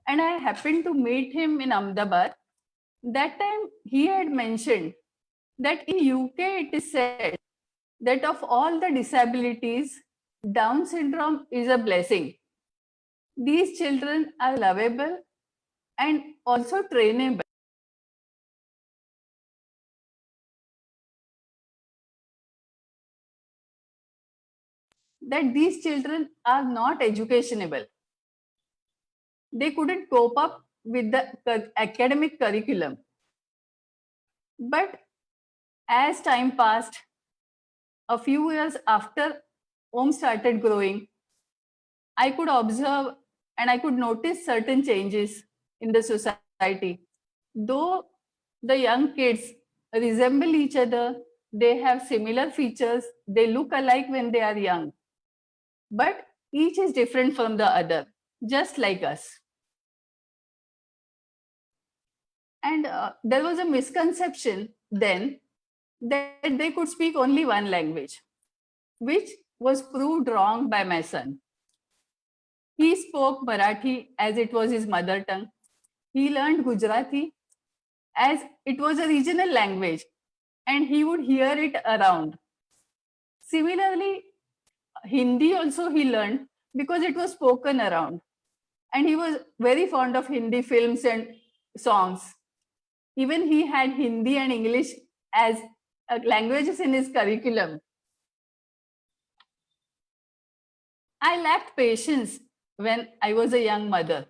and I happened to meet him in Ahmedabad. That time he had mentioned that in UK it is said that of all the disabilities, Down syndrome is a blessing. These children are lovable and also trainable. That these children are not educationable. They couldn't cope up with the academic curriculum. But as time passed, a few years after Om started growing, I could observe and I could notice certain changes in the society. Though the young kids resemble each other, they have similar features, they look alike when they are young, but each is different from the other, just like us. And there was a misconception then that they could speak only one language, which was proved wrong by my son. He spoke Marathi as it was his mother tongue. He learned Gujarati as it was a regional language, and he would hear it around. Similarly, Hindi also he learned because it was spoken around. And he was very fond of Hindi films and songs. Even he had Hindi and English as languages in his curriculum. I lacked patience when I was a young mother.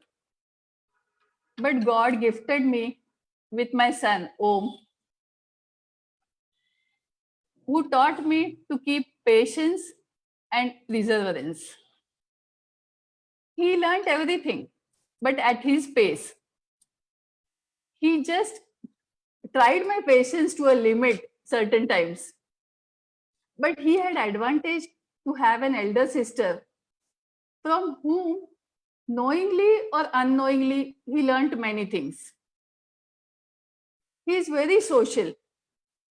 But God gifted me with my son, Om, who taught me to keep patience and perseverance. He learned everything, but at his pace. He just tried my patience to a limit certain times. But he had advantage to have an elder sister from whom, knowingly or unknowingly, he learned many things. He is very social,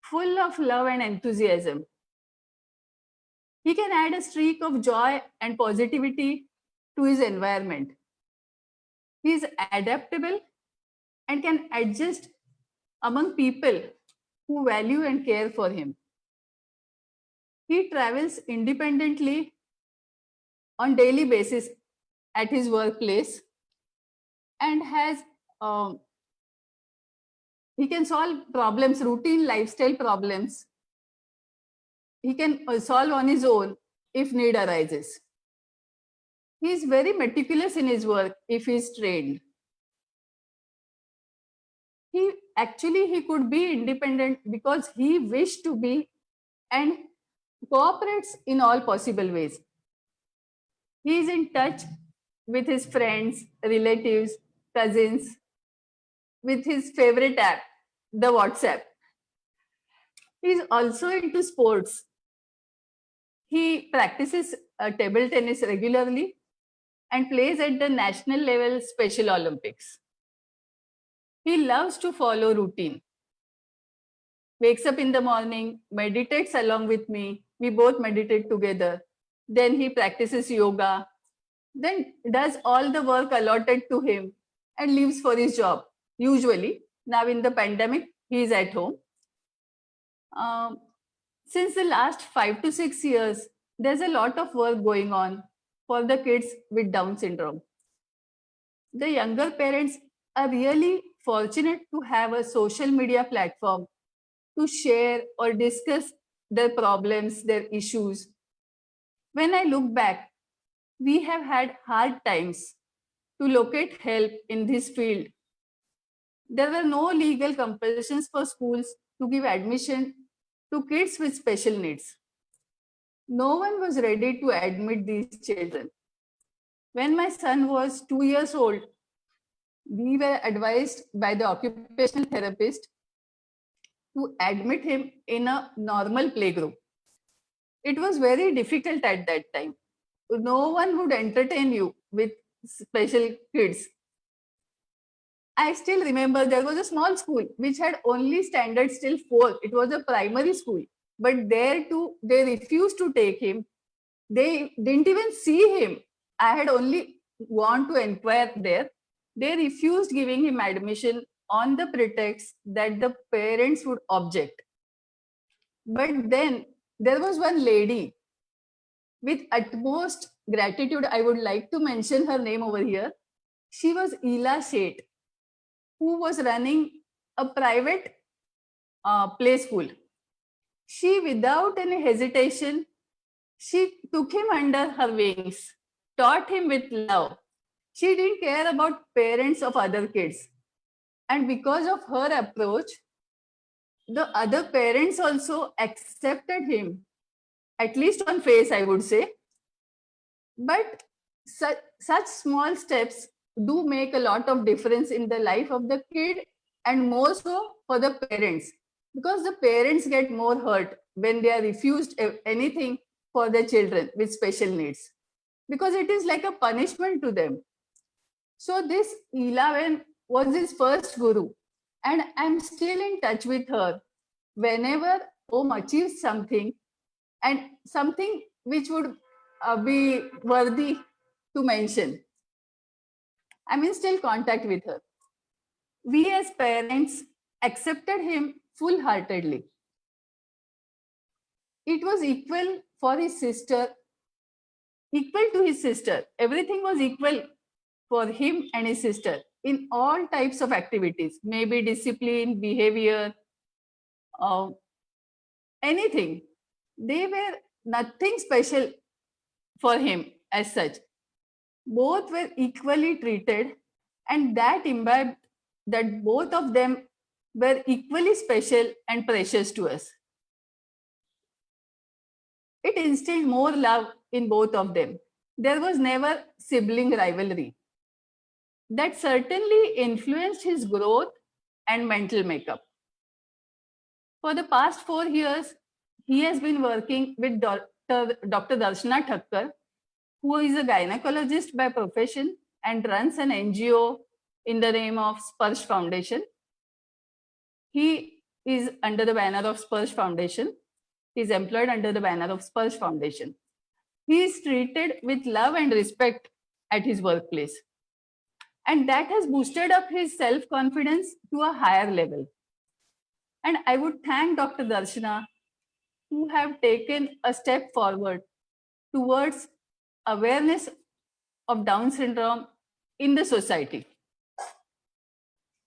full of love and enthusiasm. He can add a streak of joy and positivity to his environment. He is adaptable and can adjust among people who value and care for him. He travels independently on daily basis at his workplace, and has he can solve problems, routine lifestyle problems. He can solve on his own if need arises. He is very meticulous in his work if he is trained. He could be independent because he wished to be, and cooperates in all possible ways. He is in touch with his friends, relatives, cousins, with his favorite app, the WhatsApp. He is also into sports. He practices table tennis regularly and plays at the national level Special Olympics. He loves to follow routine. Wakes up in the morning, meditates along with me. We both meditate together. Then he practices yoga, then does all the work allotted to him and leaves for his job. Usually, now in the pandemic, he is at home. Since the last 5 to 6 years, there's a lot of work going on for the kids with Down syndrome. The younger parents are really fortunate to have a social media platform to share or discuss their problems, their issues. When I look back, we have had hard times to locate help in this field. There were no legal compulsions for schools to give admission to kids with special needs. No one was ready to admit these children. When my son was 2 years old, we were advised by the occupational therapist to admit him in a normal playgroup. It was very difficult at that time. No one would entertain you with special kids. I still remember there was a small school which had only standards till 4. It was a primary school. But there too, they refused to take him. They didn't even see him. I had only gone to inquire there. They refused giving him admission on the pretext that the parents would object. But then there was one lady with utmost gratitude. I would like to mention her name over here. She was Ela Sheth, who was running a private play school. She, without any hesitation, she took him under her wings, taught him with love. She didn't care about parents of other kids. And because of her approach, the other parents also accepted him, at least on face, I would say. But such small steps do make a lot of difference in the life of the kid, and more so for the parents, because the parents get more hurt when they are refused anything for their children with special needs, because it is like a punishment to them. So this Ela was his first guru, and I'm still in touch with her whenever Om achieves something, and something which would be worthy to mention. I'm in still contact with her. We as parents accepted him full-heartedly. It was equal for his sister, equal to his sister. Everything was equal for him and his sister in all types of activities, maybe discipline, behavior, anything. They were nothing special for him as such. Both were equally treated, and that imbibed that both of them were equally special and precious to us. It instilled more love in both of them. There was never sibling rivalry. That certainly influenced his growth and mental makeup. For the past 4 years, he has been working with Dr. Darshana Thakkar, who is a gynecologist by profession and runs an NGO in the name of Sparsh Foundation. He is under the banner of Sparsh Foundation. He is employed under the banner of Sparsh Foundation. He is treated with love and respect at his workplace. And that has boosted up his self-confidence to a higher level. And I would thank Dr. Darshana who have taken a step forward towards awareness of Down syndrome in the society.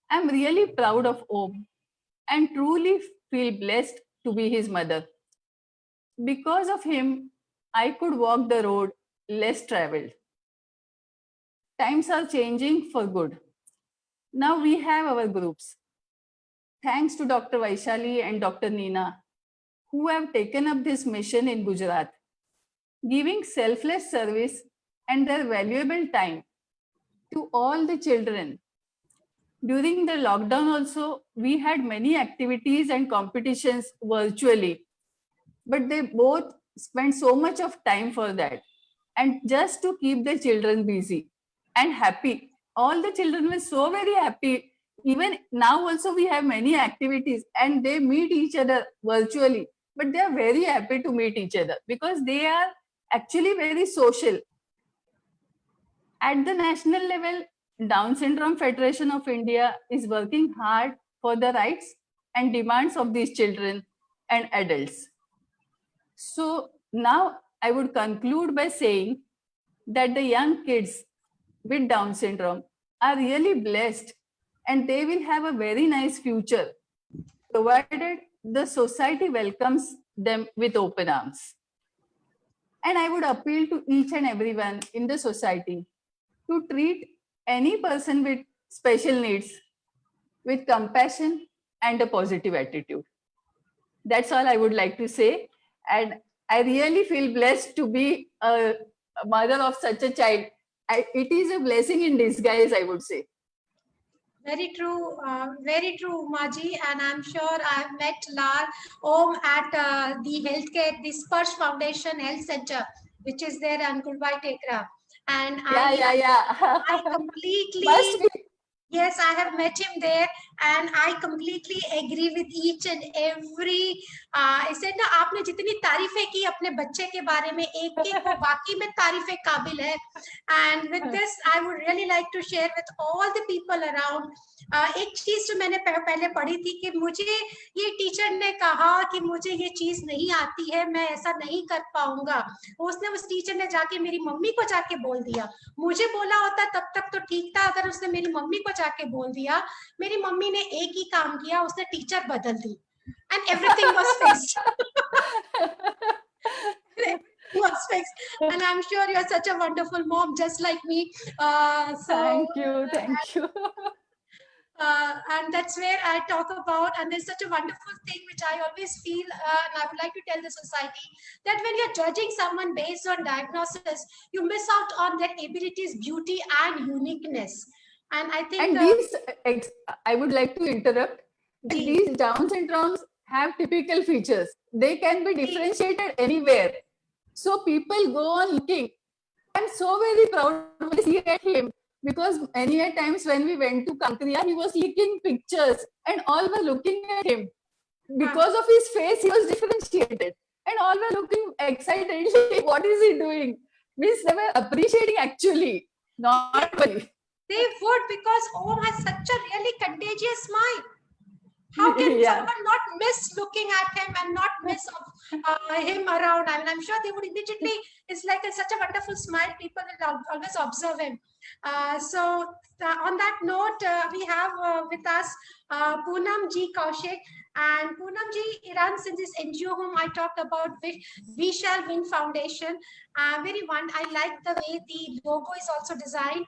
I'm really proud of Om and truly feel blessed to be his mother. Because of him, I could walk the road less traveled. Times are changing for good. Now we have our groups. Thanks to Dr. Vaishali and Dr. Neena, who have taken up this mission in Gujarat, giving selfless service and their valuable time to all the children. During the lockdown also, we had many activities and competitions virtually, but they both spent so much of time for that. And just to keep the children busy and happy. All the children were so very happy. Even now also we have many activities and they meet each other virtually, but they are very happy to meet each other because they are actually very social. At the national level, Down Syndrome Federation of India is working hard for the rights and demands of these children and adults. So now I would conclude by saying that the young kids with Down syndrome are really blessed and they will have a very nice future, provided the society welcomes them with open arms. And I would appeal to each and everyone in the society to treat any person with special needs with compassion and a positive attitude. That's all I would like to say. And I really feel blessed to be a mother of such a child. It is a blessing in disguise, I would say. Very true, Umaji. And I'm sure I've met Om at the healthcare, the Sparsh Foundation Health Center, which is there in Gulbai Tekra. And I completely, Must be. yes, I have met him there, and I completely agree with each and every. इसे ना आपने जितनी तारीफें की अपने बच्चे के बारे में, एक एक वो वाकई में तारीफें काबिल है. And with this, I would really like to share with all the people around. एक चीज जो मैंने पहले पढ़ी थी कि मुझे ये टीचर ने कहा कि मुझे ये चीज नहीं आती है, मैं ऐसा नहीं कर पाऊंगा. उसने उस टीचर ने जाके मेरी मम्मी को जाके बोल दिया. मुझे बोला होता तब तक तो ठीक था, अगर उसने मेरी मम्मी को जाके बोल दिया, मेरी मम्मी ने एक ही काम किया, उसने टीचर बदल दी. And everything was fixed. Was fixed. And I'm sure you're such a wonderful mom, just like me. Thank you. And that's where I talk about, and there's such a wonderful thing which I always feel, and I would like to tell the society, that when you're judging someone based on diagnosis, you miss out on their abilities, beauty, and uniqueness. And I think... And these, I would like to interrupt. These Down syndromes have typical features. They can be differentiated anywhere. So people go on looking. I'm so very proud to see at him, because many a times when we went to Kankriya, he was clicking pictures and all were looking at him. Because of his face, he was differentiated. And all were looking excited. What is he doing? Means they were appreciating actually, normally. They would, because Om has such a really contagious smile. How can someone not miss looking at him and not miss him around? I mean, I'm sure they would immediately, it's like such a wonderful smile. People will always observe him. So on that note, we have with us Poonam Ji Kaushik. And Poonam Ji runs in this NGO whom I talked about, We Shall Win Foundation. I like the way the logo is also designed.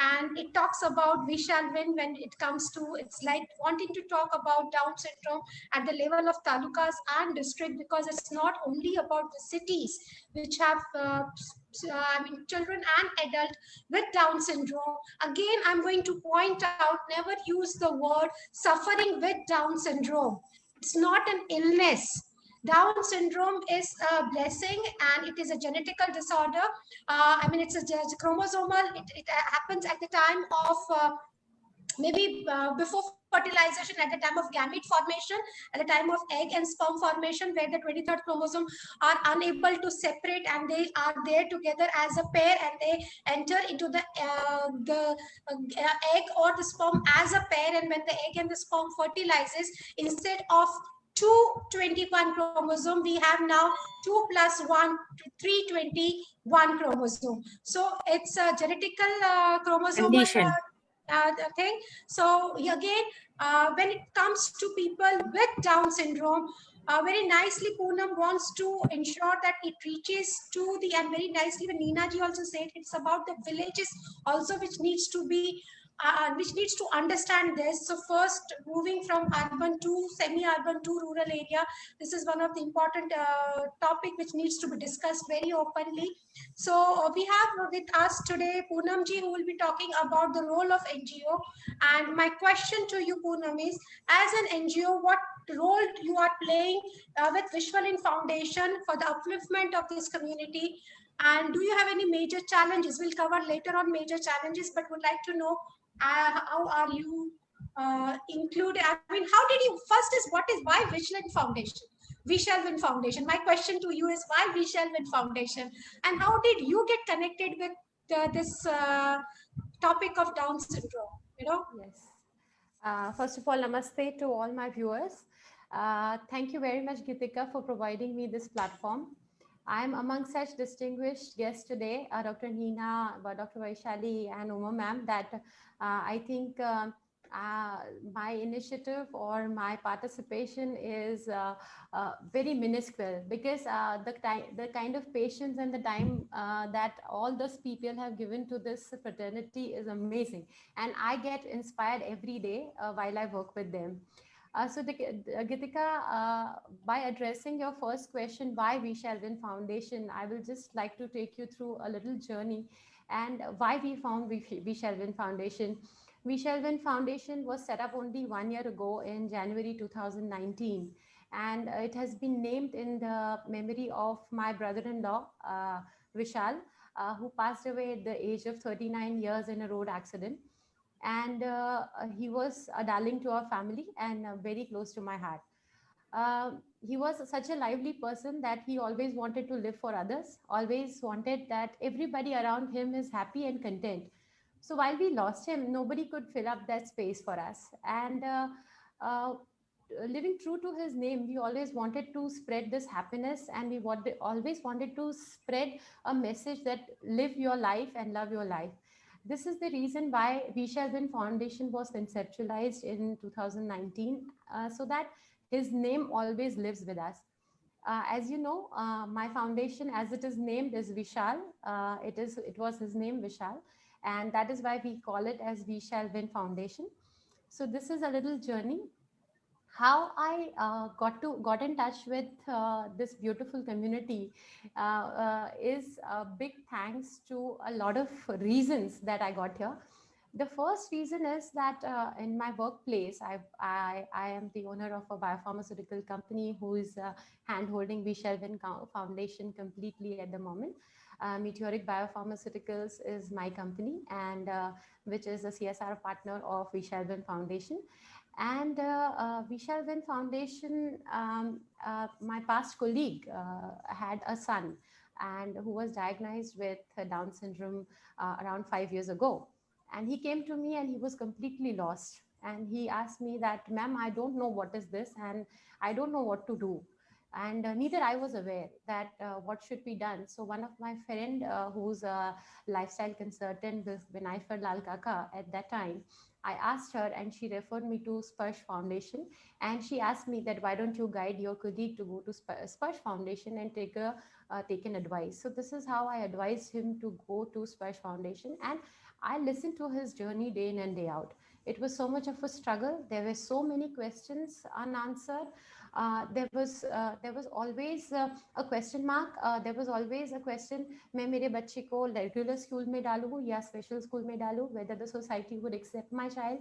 And it talks about we shall win when it comes to, it's like wanting to talk about Down syndrome at the level of talukas and district, because it's not only about the cities which have children and adult with Down syndrome. Again, I'm going to point out, never use the word suffering with Down syndrome. It's not an illness. Down syndrome is a blessing, and it is a genetical disorder. It's a chromosomal. It happens at the time of before fertilization, at the time of gamete formation, at the time of egg and sperm formation, where the 23rd chromosome are unable to separate, and they are there together as a pair, and they enter into the egg or the sperm as a pair. And when the egg and the sperm fertilizes, instead of 221 chromosome. We have now 2 plus 1, 321 chromosome. So it's a genetical chromosomal Condition. thing. So again, when it comes to people with Down syndrome, very nicely Poonam wants to ensure that it reaches to the, and very nicely when Neena ji also said, it's about the villages also which needs to be which needs to understand this. So first, moving from urban to semi-urban to rural area, this is one of the important topic which needs to be discussed very openly. So we have with us today Poonam ji, who will be talking about the role of NGO. And my question to you, Poonam, is as an NGO, what role you are playing with Vishwalin Foundation for the upliftment of this community? And do you have any major challenges? We'll cover later on major challenges, but would like to know how are you included? I mean, how did you, first is what is, why Vishwalin Foundation? We Shall Win Foundation. My question to you is why We Shall Win Foundation? And how did you get connected with this topic of Down syndrome? You know? Yes. First of all, namaste to all my viewers. Thank you very much, Gitika, for providing me this platform. I am among such distinguished guests today, Dr. Neena, Dr. Vaishali, and Uma ma'am, that I think my initiative or my participation is very minuscule, because the kind of patience and the time that all those people have given to this fraternity is amazing, and I get inspired every day while I work with them. Gitika, by addressing your first question, why We Shall Win Foundation, I will just like to take you through a little journey and why we found We Shall Win Foundation. We Shall Win Foundation was set up only 1 year ago in January 2019, and it has been named in the memory of my brother-in-law, Vishal, who passed away at the age of 39 years in a road accident. And he was a darling to our family and very close to my heart. He was such a lively person that he always wanted to live for others, always wanted that everybody around him is happy and content. So while we lost him, nobody could fill up that space for us. And living true to his name, we always wanted to spread this happiness, and we always wanted to spread a message that live your life and love your life. This is the reason why We Shall Win Foundation was conceptualized in 2019, so that his name always lives with us. As you know, my foundation, as it is named, is Vishal. It was his name, Vishal, and that is why we call it as We Shall Win Foundation. So this is a little journey. How I got in touch with this beautiful community is a big thanks to a lot of reasons that I got here. The first reason is that in my workplace, I am the owner of a biopharmaceutical company who is hand-holding We Shall Win Foundation completely at the moment. Meteoric Biopharmaceuticals is my company, and which is a CSR partner of We Shall Win Foundation. And We Shall Win Foundation, my past colleague had a son and who was diagnosed with Down syndrome around 5 years ago. And he came to me and he was completely lost. And he asked me that, ma'am, I don't know what is this and I don't know what to do. And neither I was aware that what should be done. So one of my friend who's a lifestyle consultant with Vinay Lal Kaka at that time, I asked her and she referred me to Sparsh Foundation, and she asked me that why don't you guide your colleague to go to Sparsh Foundation and take an advice. So this is how I advised him to go to Sparsh Foundation, and I listened to his journey day in and day out. It was so much of a struggle. There were so many questions unanswered. There was always a question mark. There was always a question, मैं मेरे बच्चे को regular school में डालूँ या special school में डालूँ, whether the society would accept my child.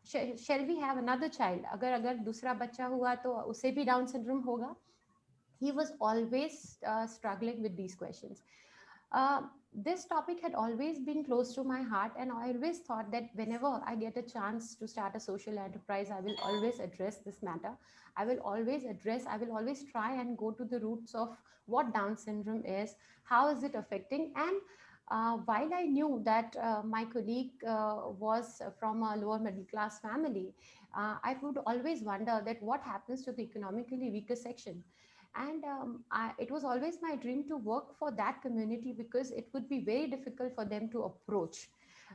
Shall we have another child? अगर दूसरा बच्चा हुआ तो उसे भी Down syndrome होगा. He was always struggling with these questions. This topic had always been close to my heart, and I always thought that whenever I get a chance to start a social enterprise, I will always address this matter. I will always try and go to the roots of what Down syndrome is, how is it affecting, and While I knew that my colleague was from a lower middle class family, I would always wonder that what happens to the economically weaker section. And it was always my dream to work for that community because it would be very difficult for them to approach,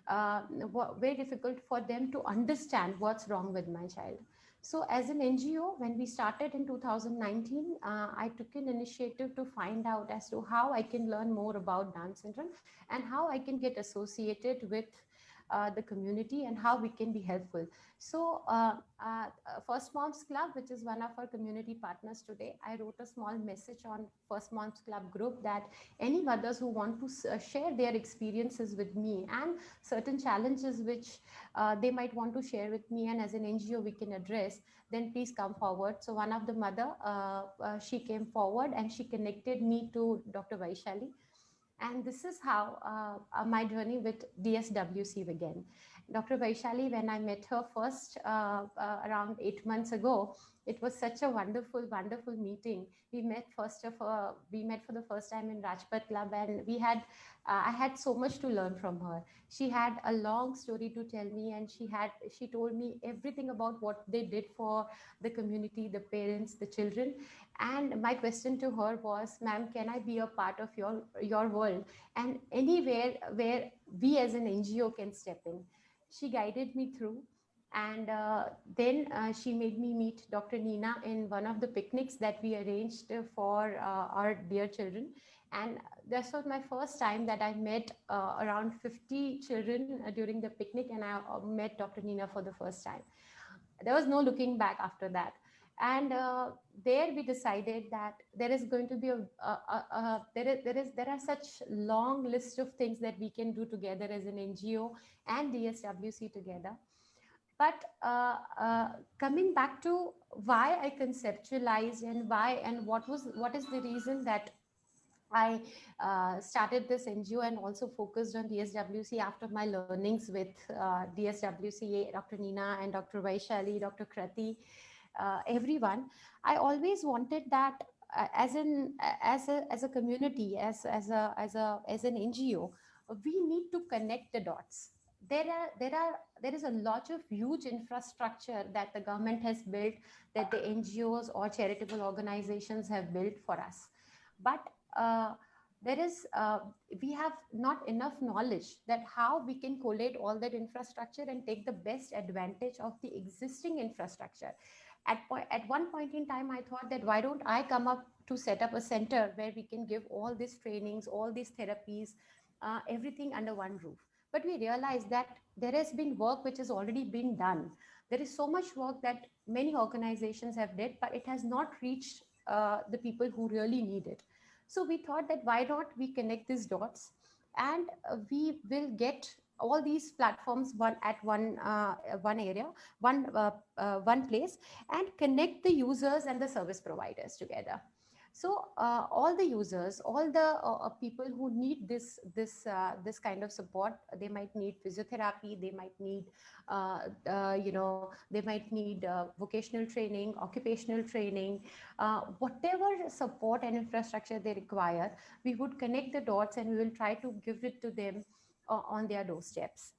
very difficult for them to understand what's wrong with my child. So as an NGO, when we started in 2019, I took an initiative to find out as to how I can learn more about Down syndrome and how I can get associated with the community and how we can be helpful. So First Moms Club, which is one of our community partners today, I wrote a small message on First Moms Club group that any mothers who want to share their experiences with me and certain challenges which they might want to share with me, and as an NGO we can address, then please come forward. So one of the mother, she came forward and she connected me to Dr. Vaishali. And this is how my journey with DSWC began. Dr. Vaishali, when I met her first around 8 months ago, it was such a wonderful, wonderful meeting. We met we met for the first time in Rajpath Club, and I had so much to learn from her. She had a long story to tell me, and she told me everything about what they did for the community, the parents, the children. And my question to her was, ma'am, can I be a part of your world and anywhere where we as an NGO can step in? She guided me through. And then she made me meet Dr. Nina in one of the picnics that we arranged for our dear children. And this was my first time that I met around 50 children during the picnic, and I met Dr. Nina for the first time. There was no looking back after that. And there we decided that there is going to be there are such long list of things that we can do together as an NGO and DSWC together. But coming back to why I conceptualized and what is the reason that I started this NGO and also focused on DSWC after my learnings with DSWC, Dr. Nina and Dr. Vaishali, Dr. Krati, everyone. I always wanted that as a community, as an NGO, we need to connect the dots. There is a lot of huge infrastructure that the government has built, that the NGOs or charitable organizations have built for us, but there is we have not enough knowledge that how we can collate all that infrastructure and take the best advantage of the existing infrastructure. At one point in time, I thought that why don't I come up to set up a center where we can give all these trainings, all these therapies, everything under one roof. But we realized that there has been work which has already been done. There is so much work that many organizations have did, but it has not reached the people who really need it. So we thought that why not we connect these dots, and we will get all these platforms one area, one place, and connect the users and the service providers together. So all the users, all the people who need this kind of support, they might need physiotherapy, they might need they might need vocational training, occupational training, whatever support and infrastructure they require, we would connect the dots and we will try to give it to them on their doorsteps.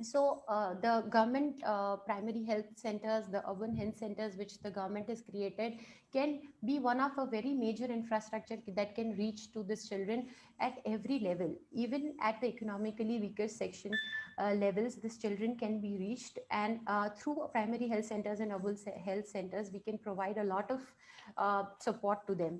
So the government primary health centers, the urban health centers which the government has created, can be one of a very major infrastructure that can reach to these children at every level. Even at the economically weaker section levels, these children can be reached, and through primary health centers and urban health centers, we can provide a lot of support to them.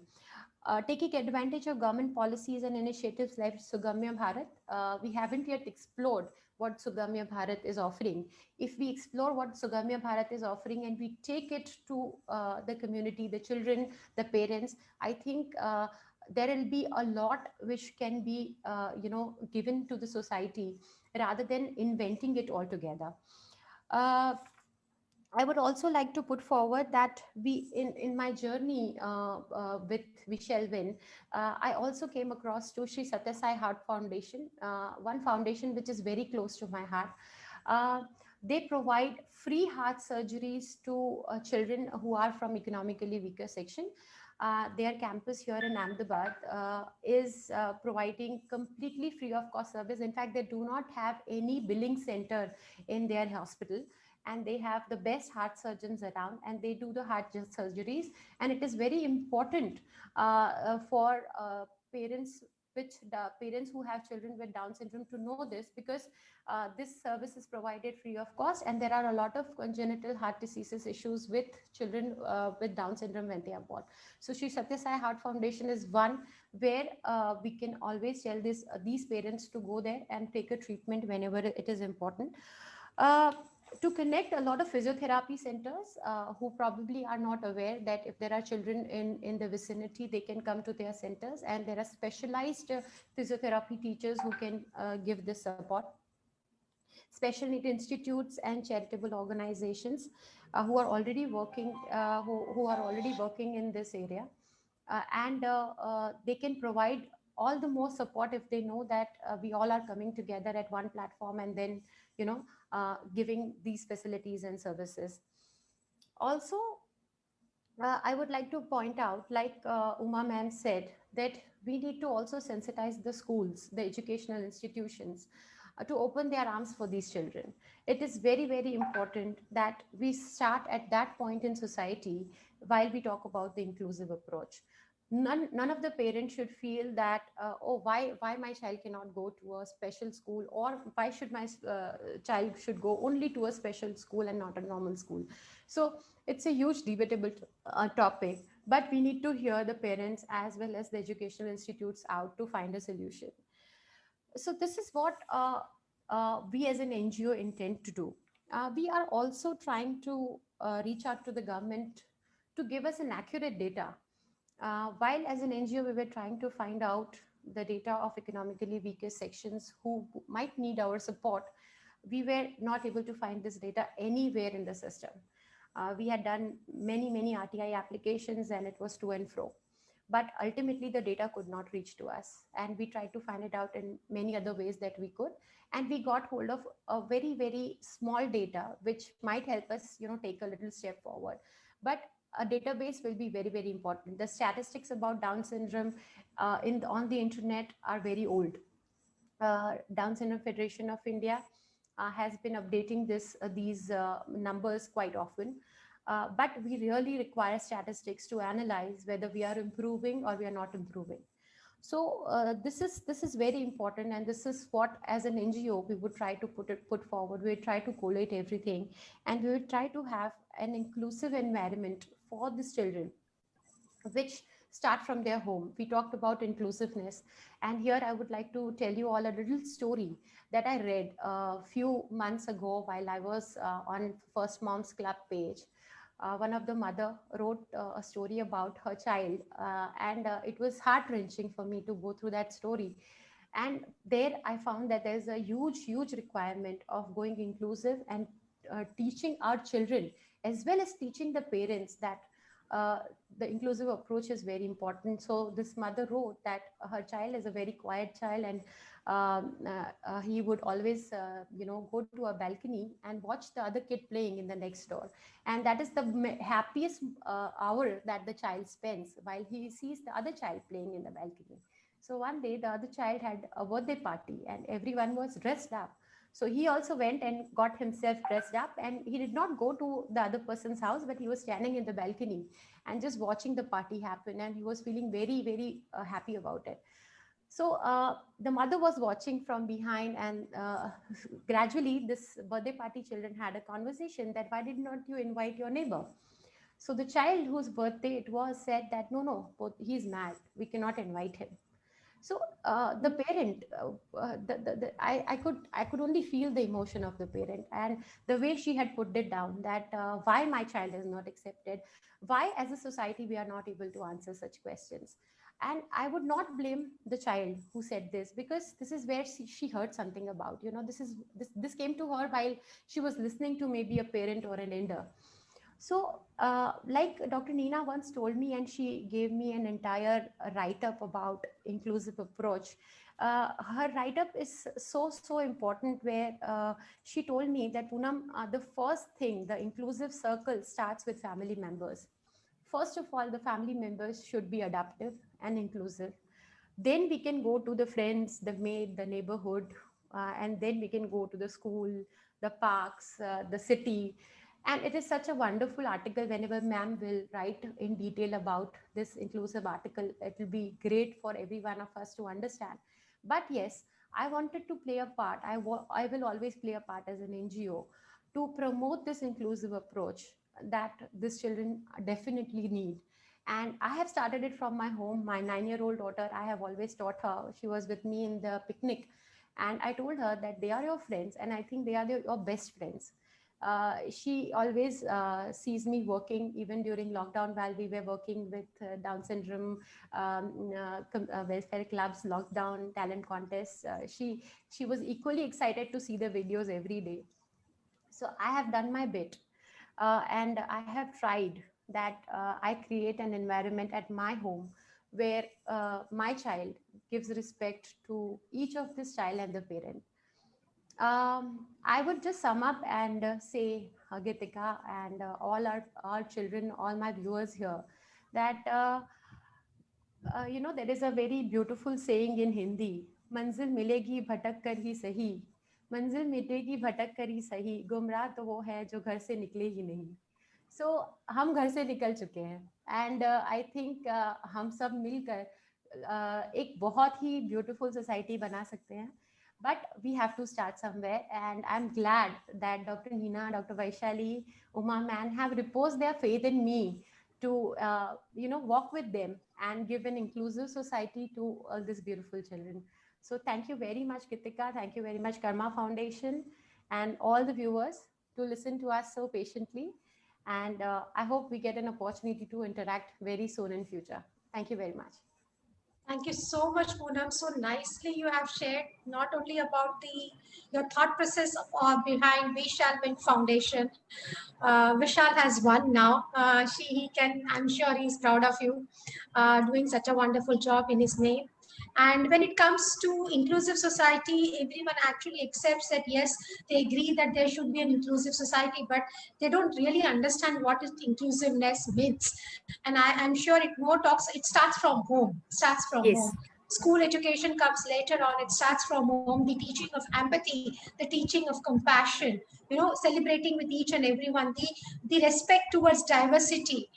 Taking advantage of government policies and initiatives like Sugamya Bharat, we haven't yet explored what Sugamya Bharat is offering. If we explore what Sugamya Bharat is offering and we take it to the community, the children, the parents, I think there will be a lot which can be given to the society rather than inventing it altogether. I would also like to put forward that in my journey with We Shall Win, I also came across to Sri Satya Sai Heart Foundation, one foundation which is very close to my heart. They provide free heart surgeries to children who are from economically weaker section. their campus here in Ahmedabad is providing completely free of cost service. In fact, they do not have any billing center in their hospital, and they have the best heart surgeons around, and they do the heart surgeries. And it is very important for parents, which the parents who have children with Down syndrome, to know this, because this service is provided free of cost, and there are a lot of congenital heart diseases issues with children with Down syndrome when they are born. So Shri Satya Sai Heart Foundation is one where we can always tell these parents to go there and take a treatment whenever it is important. To connect a lot of physiotherapy centers who probably are not aware that if there are children in the vicinity, they can come to their centers, and there are specialized physiotherapy teachers who can give this support. Special need institutes and charitable organizations who are already working who are already working in this area, and they can provide all the more support if they know that we all are coming together at one platform, and then giving these facilities and services. Also, I would like to point out, like Uma ma'am said, that we need to also sensitize the schools, the educational institutions, to open their arms for these children. It is very, very important that we start at that point in society while we talk about the inclusive approach. None of the parents should feel that, oh, why my child cannot go to a special school, or why should my child should go only to a special school and not a normal school. So it's a huge debatable topic, but we need to hear the parents as well as the educational institutes out to find a solution. So this is what we as an NGO intend to do. We are also trying to reach out to the government to give us an accurate data. While as an NGO, we were trying to find out the data of economically weaker sections who might need our support, we were not able to find this data anywhere in the system. We had done many RTI applications, and it was to and fro. But ultimately, the data could not reach to us. And we tried to find it out in many other ways that we could. And we got hold of a very, very small data, which might help us, take a little step forward. But a database will be very, very important. The statistics about Down syndrome on the internet are very old. Down Syndrome Federation of India has been updating these numbers quite often. But we really require statistics to analyze whether we are improving or we are not improving. So this is very important, and this is what, as an NGO, we would try to put forward. We try to collate everything, and we would try to have an inclusive environment for these children, which start from their home. We talked about inclusiveness, and here I would like to tell you all a little story that I read a few months ago while I was on First Moms Club page. One of the mother wrote a story about her child, and it was heart-wrenching for me to go through that story. And there I found that there's a huge requirement of going inclusive and teaching our children, as well as teaching the parents, that the inclusive approach is very important. So this mother wrote that her child is a very quiet child, and he would always, go to a balcony and watch the other kid playing in the next door. And that is the happiest hour that the child spends, while he sees the other child playing in the balcony. So one day the other child had a birthday party, and everyone was dressed up. So he also went and got himself dressed up, and he did not go to the other person's house, but he was standing in the balcony and just watching the party happen. And he was feeling very happy about it. So the mother was watching from behind, and gradually this birthday party children had a conversation that, why did not you invite your neighbor? So the child whose birthday it was said that, no, he's mad. We cannot invite him. So the parent, I could only feel the emotion of the parent, and the way she had put it down, that why my child is not accepted, why as a society we are not able to answer such questions. And I would not blame the child who said this, because this is where she heard something about, this came to her while she was listening to maybe a parent or an elder. So like Dr. Nina once told me, and she gave me an entire write-up about inclusive approach. Her write-up is so important, where she told me that, Poonam, the first thing, the inclusive circle starts with family members. first of all, the family members should be adaptive and inclusive. Then we can go to the friends, the maid, the neighborhood, and then we can go to the school, the parks, the city. And it is such a wonderful article. Whenever ma'am will write in detail about this inclusive article, it will be great for every one of us to understand. But yes, I wanted to play a part. I will always play a part as an NGO to promote this inclusive approach that these children definitely need. And I have started it from my home. My 9-year-old daughter, I have always taught her. She was with me in the picnic. And I told her that they are your friends. And I think they are your best friends. She always sees me working even during lockdown while we were working with Down syndrome welfare clubs, lockdown talent contests. She was equally excited to see the videos every day. So I have done my bit, and I have tried that I create an environment at my home where my child gives respect to each of this child and the parent. I would just sum up and say, Gitika, and all our children, all my viewers here, that there is a very beautiful saying in Hindi: "Manzil milegi bhatak kar hi sahi, manzil मिटेगी भटक कर ही सही, गुमराह तो वो है जो घर से निकले ही नहीं." So हम घर से निकल चुके हैं, and I think हम सब मिलकर एक बहुत ही beautiful society बना सकते हैं. But we have to start somewhere, and I'm glad that Dr. Neena, Dr. Vaishali, Uma Man have reposed their faith in me to walk with them and give an inclusive society to all these beautiful children. So thank you very much, Gitika. Thank you very much, Karma Foundation, and all the viewers to listen to us so patiently. And I hope we get an opportunity to interact very soon in future. Thank you very much. Thank you so much, Poonam. So nicely you have shared not only about your thought process behind We Shall Win Foundation. Vishal has won now. I'm sure he's proud of you, doing such a wonderful job in his name. And when it comes to inclusive society, everyone actually accepts that, yes, they agree that there should be an inclusive society, but they don't really understand what is inclusiveness means. And I'm sure it starts from home, home. School education comes later on. It starts from home, the teaching of empathy, the teaching of compassion, celebrating with each and everyone, the respect towards diversity.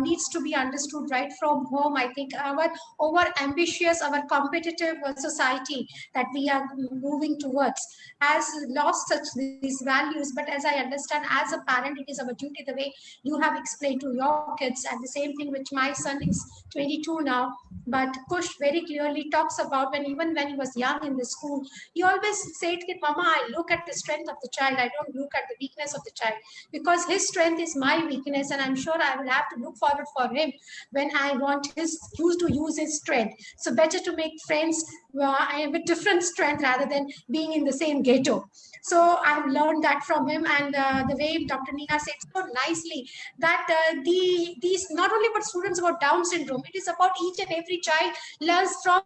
Needs to be understood right from home. I think our over-ambitious, our competitive society that we are moving towards has lost these values. But as I understand, as a parent, it is our duty, the way you have explained to your kids, and the same thing which my son is 22 now. But Kush very clearly talks about even when he was young in the school, he always said, Mama, I look at the strength of the child. I don't look at the weakness of the child, because his strength is my weakness, and I'm sure I will have to look forward for him when I want to use his strength. So better to make friends with different strength rather than being in the same ghetto. So I've learned that from him, and the way Dr. Neena said so nicely that these not only about students about Down syndrome, it is about each and every child learns from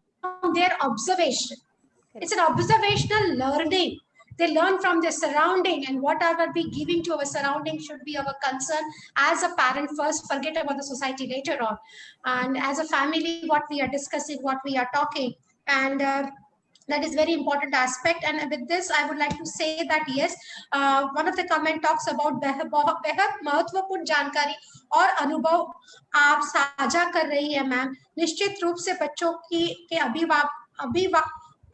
their observation. It's an observational learning. They learn from their surrounding, and whatever we giving to our surrounding should be our concern as a parent first, forget about the society later on. And as a family, what we are discussing, what we are talking, and that is very important aspect. And with this, I would like to say that yes, one of the comment talks about बेहद महत्वपूर्ण जानकारी और अनुभव आप साझा कर रही है मैम. निश्चित रूप से बच्चों के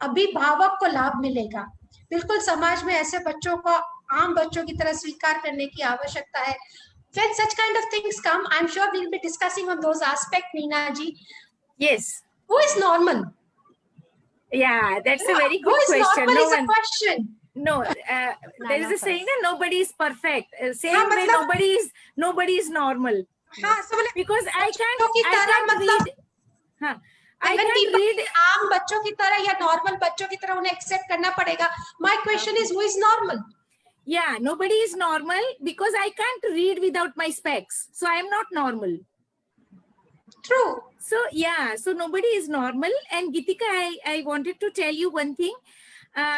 अभिभावक को लाभ मिलेगा. बिल्कुल समाज में ऐसे बच्चों को आम बच्चों की तरह स्वीकार करने की आवश्यकता है. When such kind of things come, I'm sure we'll be discussing on those aspects, Neena ji. Yes. Who is normal? Yeah, that's a very good question. Who is normal is a question. No, there is a saying that nobody is perfect. Same way, nobody is normal. Because I can't read. I can't read. आम बच्चों की तरह या normal बच्चों की तरह उन्हें accept करना पड़ेगा. My question is, who is normal? Yeah, nobody is normal because I can't read without my specs. So I am not normal. True. So yeah, so nobody is normal. And Gitika, I wanted to tell you one thing.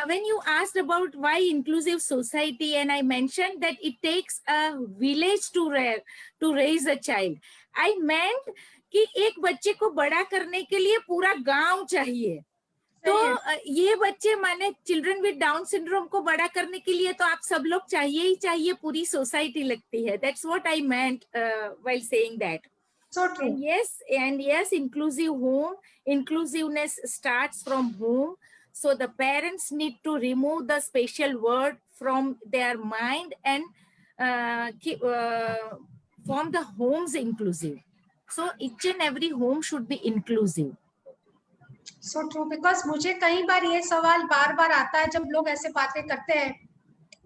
when you asked about why inclusive society, and I mentioned that it takes a village to raise a child, I meant कि एक बच्चे को बड़ा करने के लिए पूरा गांव चाहिए. तो ये बच्चे माने चिल्ड्रन विद डाउन सिंड्रोम को बड़ा करने के लिए तो आप सब लोग चाहिए ही चाहिए, पूरी सोसाइटी लगती है. That's what I meant while saying that. So true. And yes, inclusive home, inclusiveness starts from home. So the parents need to remove the special word from their mind and form the homes inclusive. So each and every home should be inclusive. So true, because मुझे कई बार ये सवाल बार बार आता है जब लोग ऐसे बातें करते हैं,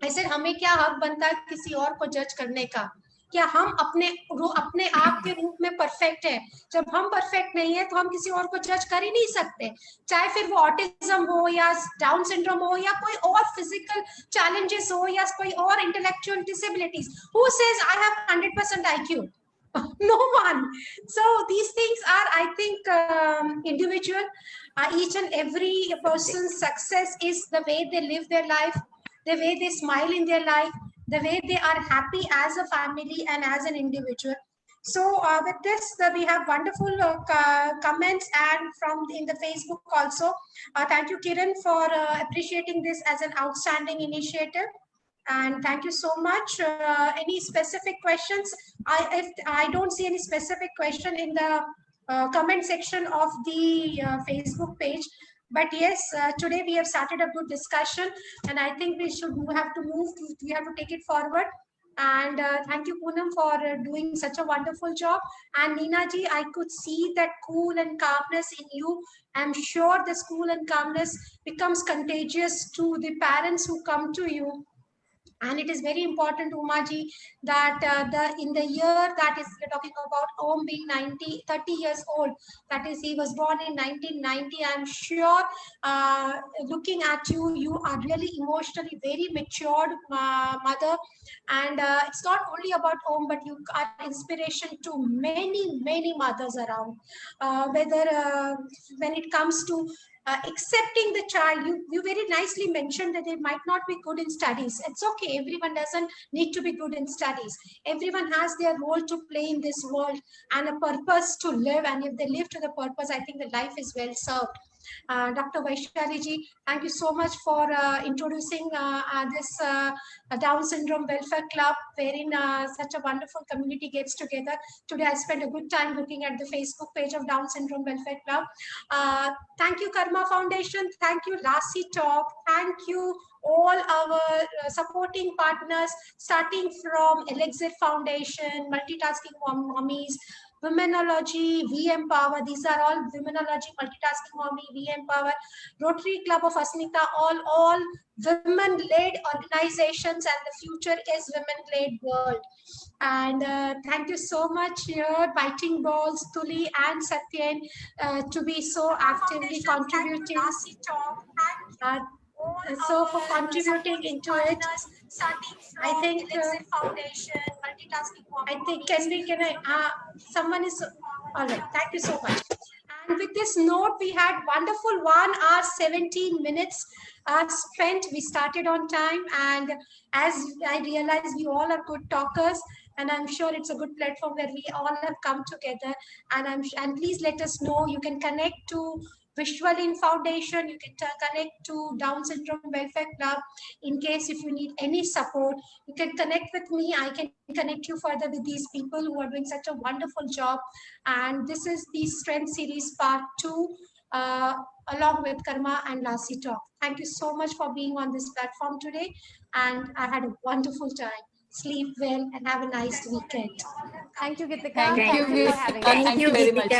ऐसे हमें क्या हक बनता है किसी और को जज करने का? क्या हम अपने आप के रूप में परफेक्ट है? जब हम परफेक्ट नहीं है तो हम किसी और को जज कर ही नहीं सकते, चाहे फिर वो ऑटिज्म हो या डाउन सिंड्रोम हो या कोई और फिजिकल चैलेंजेस हो या कोई और intellectual disabilities. Who says I have 100% IQ? No one. So these things are, I think, individual. Each and every person's success is the way they live their life, the way they smile in their life, the way they are happy as a family and as an individual. So with this, we have wonderful comments and in the Facebook also. Thank you, Kiran, for appreciating this as an outstanding initiative. And thank you so much. Any specific questions? If I don't see any specific question in the comment section of the Facebook page. But yes, today we have started a good discussion, and I think we have to take it forward. And thank you, Poonam, for doing such a wonderful job. And Neena ji, I could see that cool and calmness in you. I'm sure this cool and calmness becomes contagious to the parents who come to you. And it is very important, Umaji, that in the year that is, we're talking about Om being 30 years old, that is, he was born in 1990. I'm sure, looking at you, you are really emotionally very matured mother. And it's not only about Om, but you are inspiration to many, many mothers around. Whether when it comes to accepting the child, you very nicely mentioned that they might not be good in studies. It's okay. Everyone doesn't need to be good in studies. Everyone has their role to play in this world and a purpose to live. And if they live to the purpose, I think the life is well served. Dr. Vaishali ji, thank you so much for introducing this Down Syndrome Welfare Club, wherein such a wonderful community gets together. Today I spent a good time looking at the Facebook page of Down Syndrome Welfare Club. Thank you, Karma Foundation. Thank you, Lassi Talk. Thank you, all our supporting partners, starting from Elixir Foundation, Multitasking Mommies, Womenology, V Empower. These are all Womenology, Multitasking Mommy, V Empower, Rotary Club of Asmita, all women-led organizations, and the future is women-led world. And thank you so much here, Biting Balls, Tuli and Satyen, to be so actively contributing. So for contributing into it, I think someone is all right. Thank you so much. And with this note, we had wonderful 1 hour 17 minutes spent. We started on time, and as I realized, we all are good talkers. And I'm sure it's a good platform where we all have come together. And please let us know. You can connect to Vishwalin Foundation. You can connect to Down Syndrome Welfare Club in case if you need any support. You can connect with me. I can connect you further with these people who are doing such a wonderful job. And this is the Strength Series Part 2, along with Karma and Lassi Talk. Thank you so much for being on this platform today. And I had a wonderful time. Sleep well and have a nice weekend. Thank you, Gitika. Thank you, for having us. Thank you very much.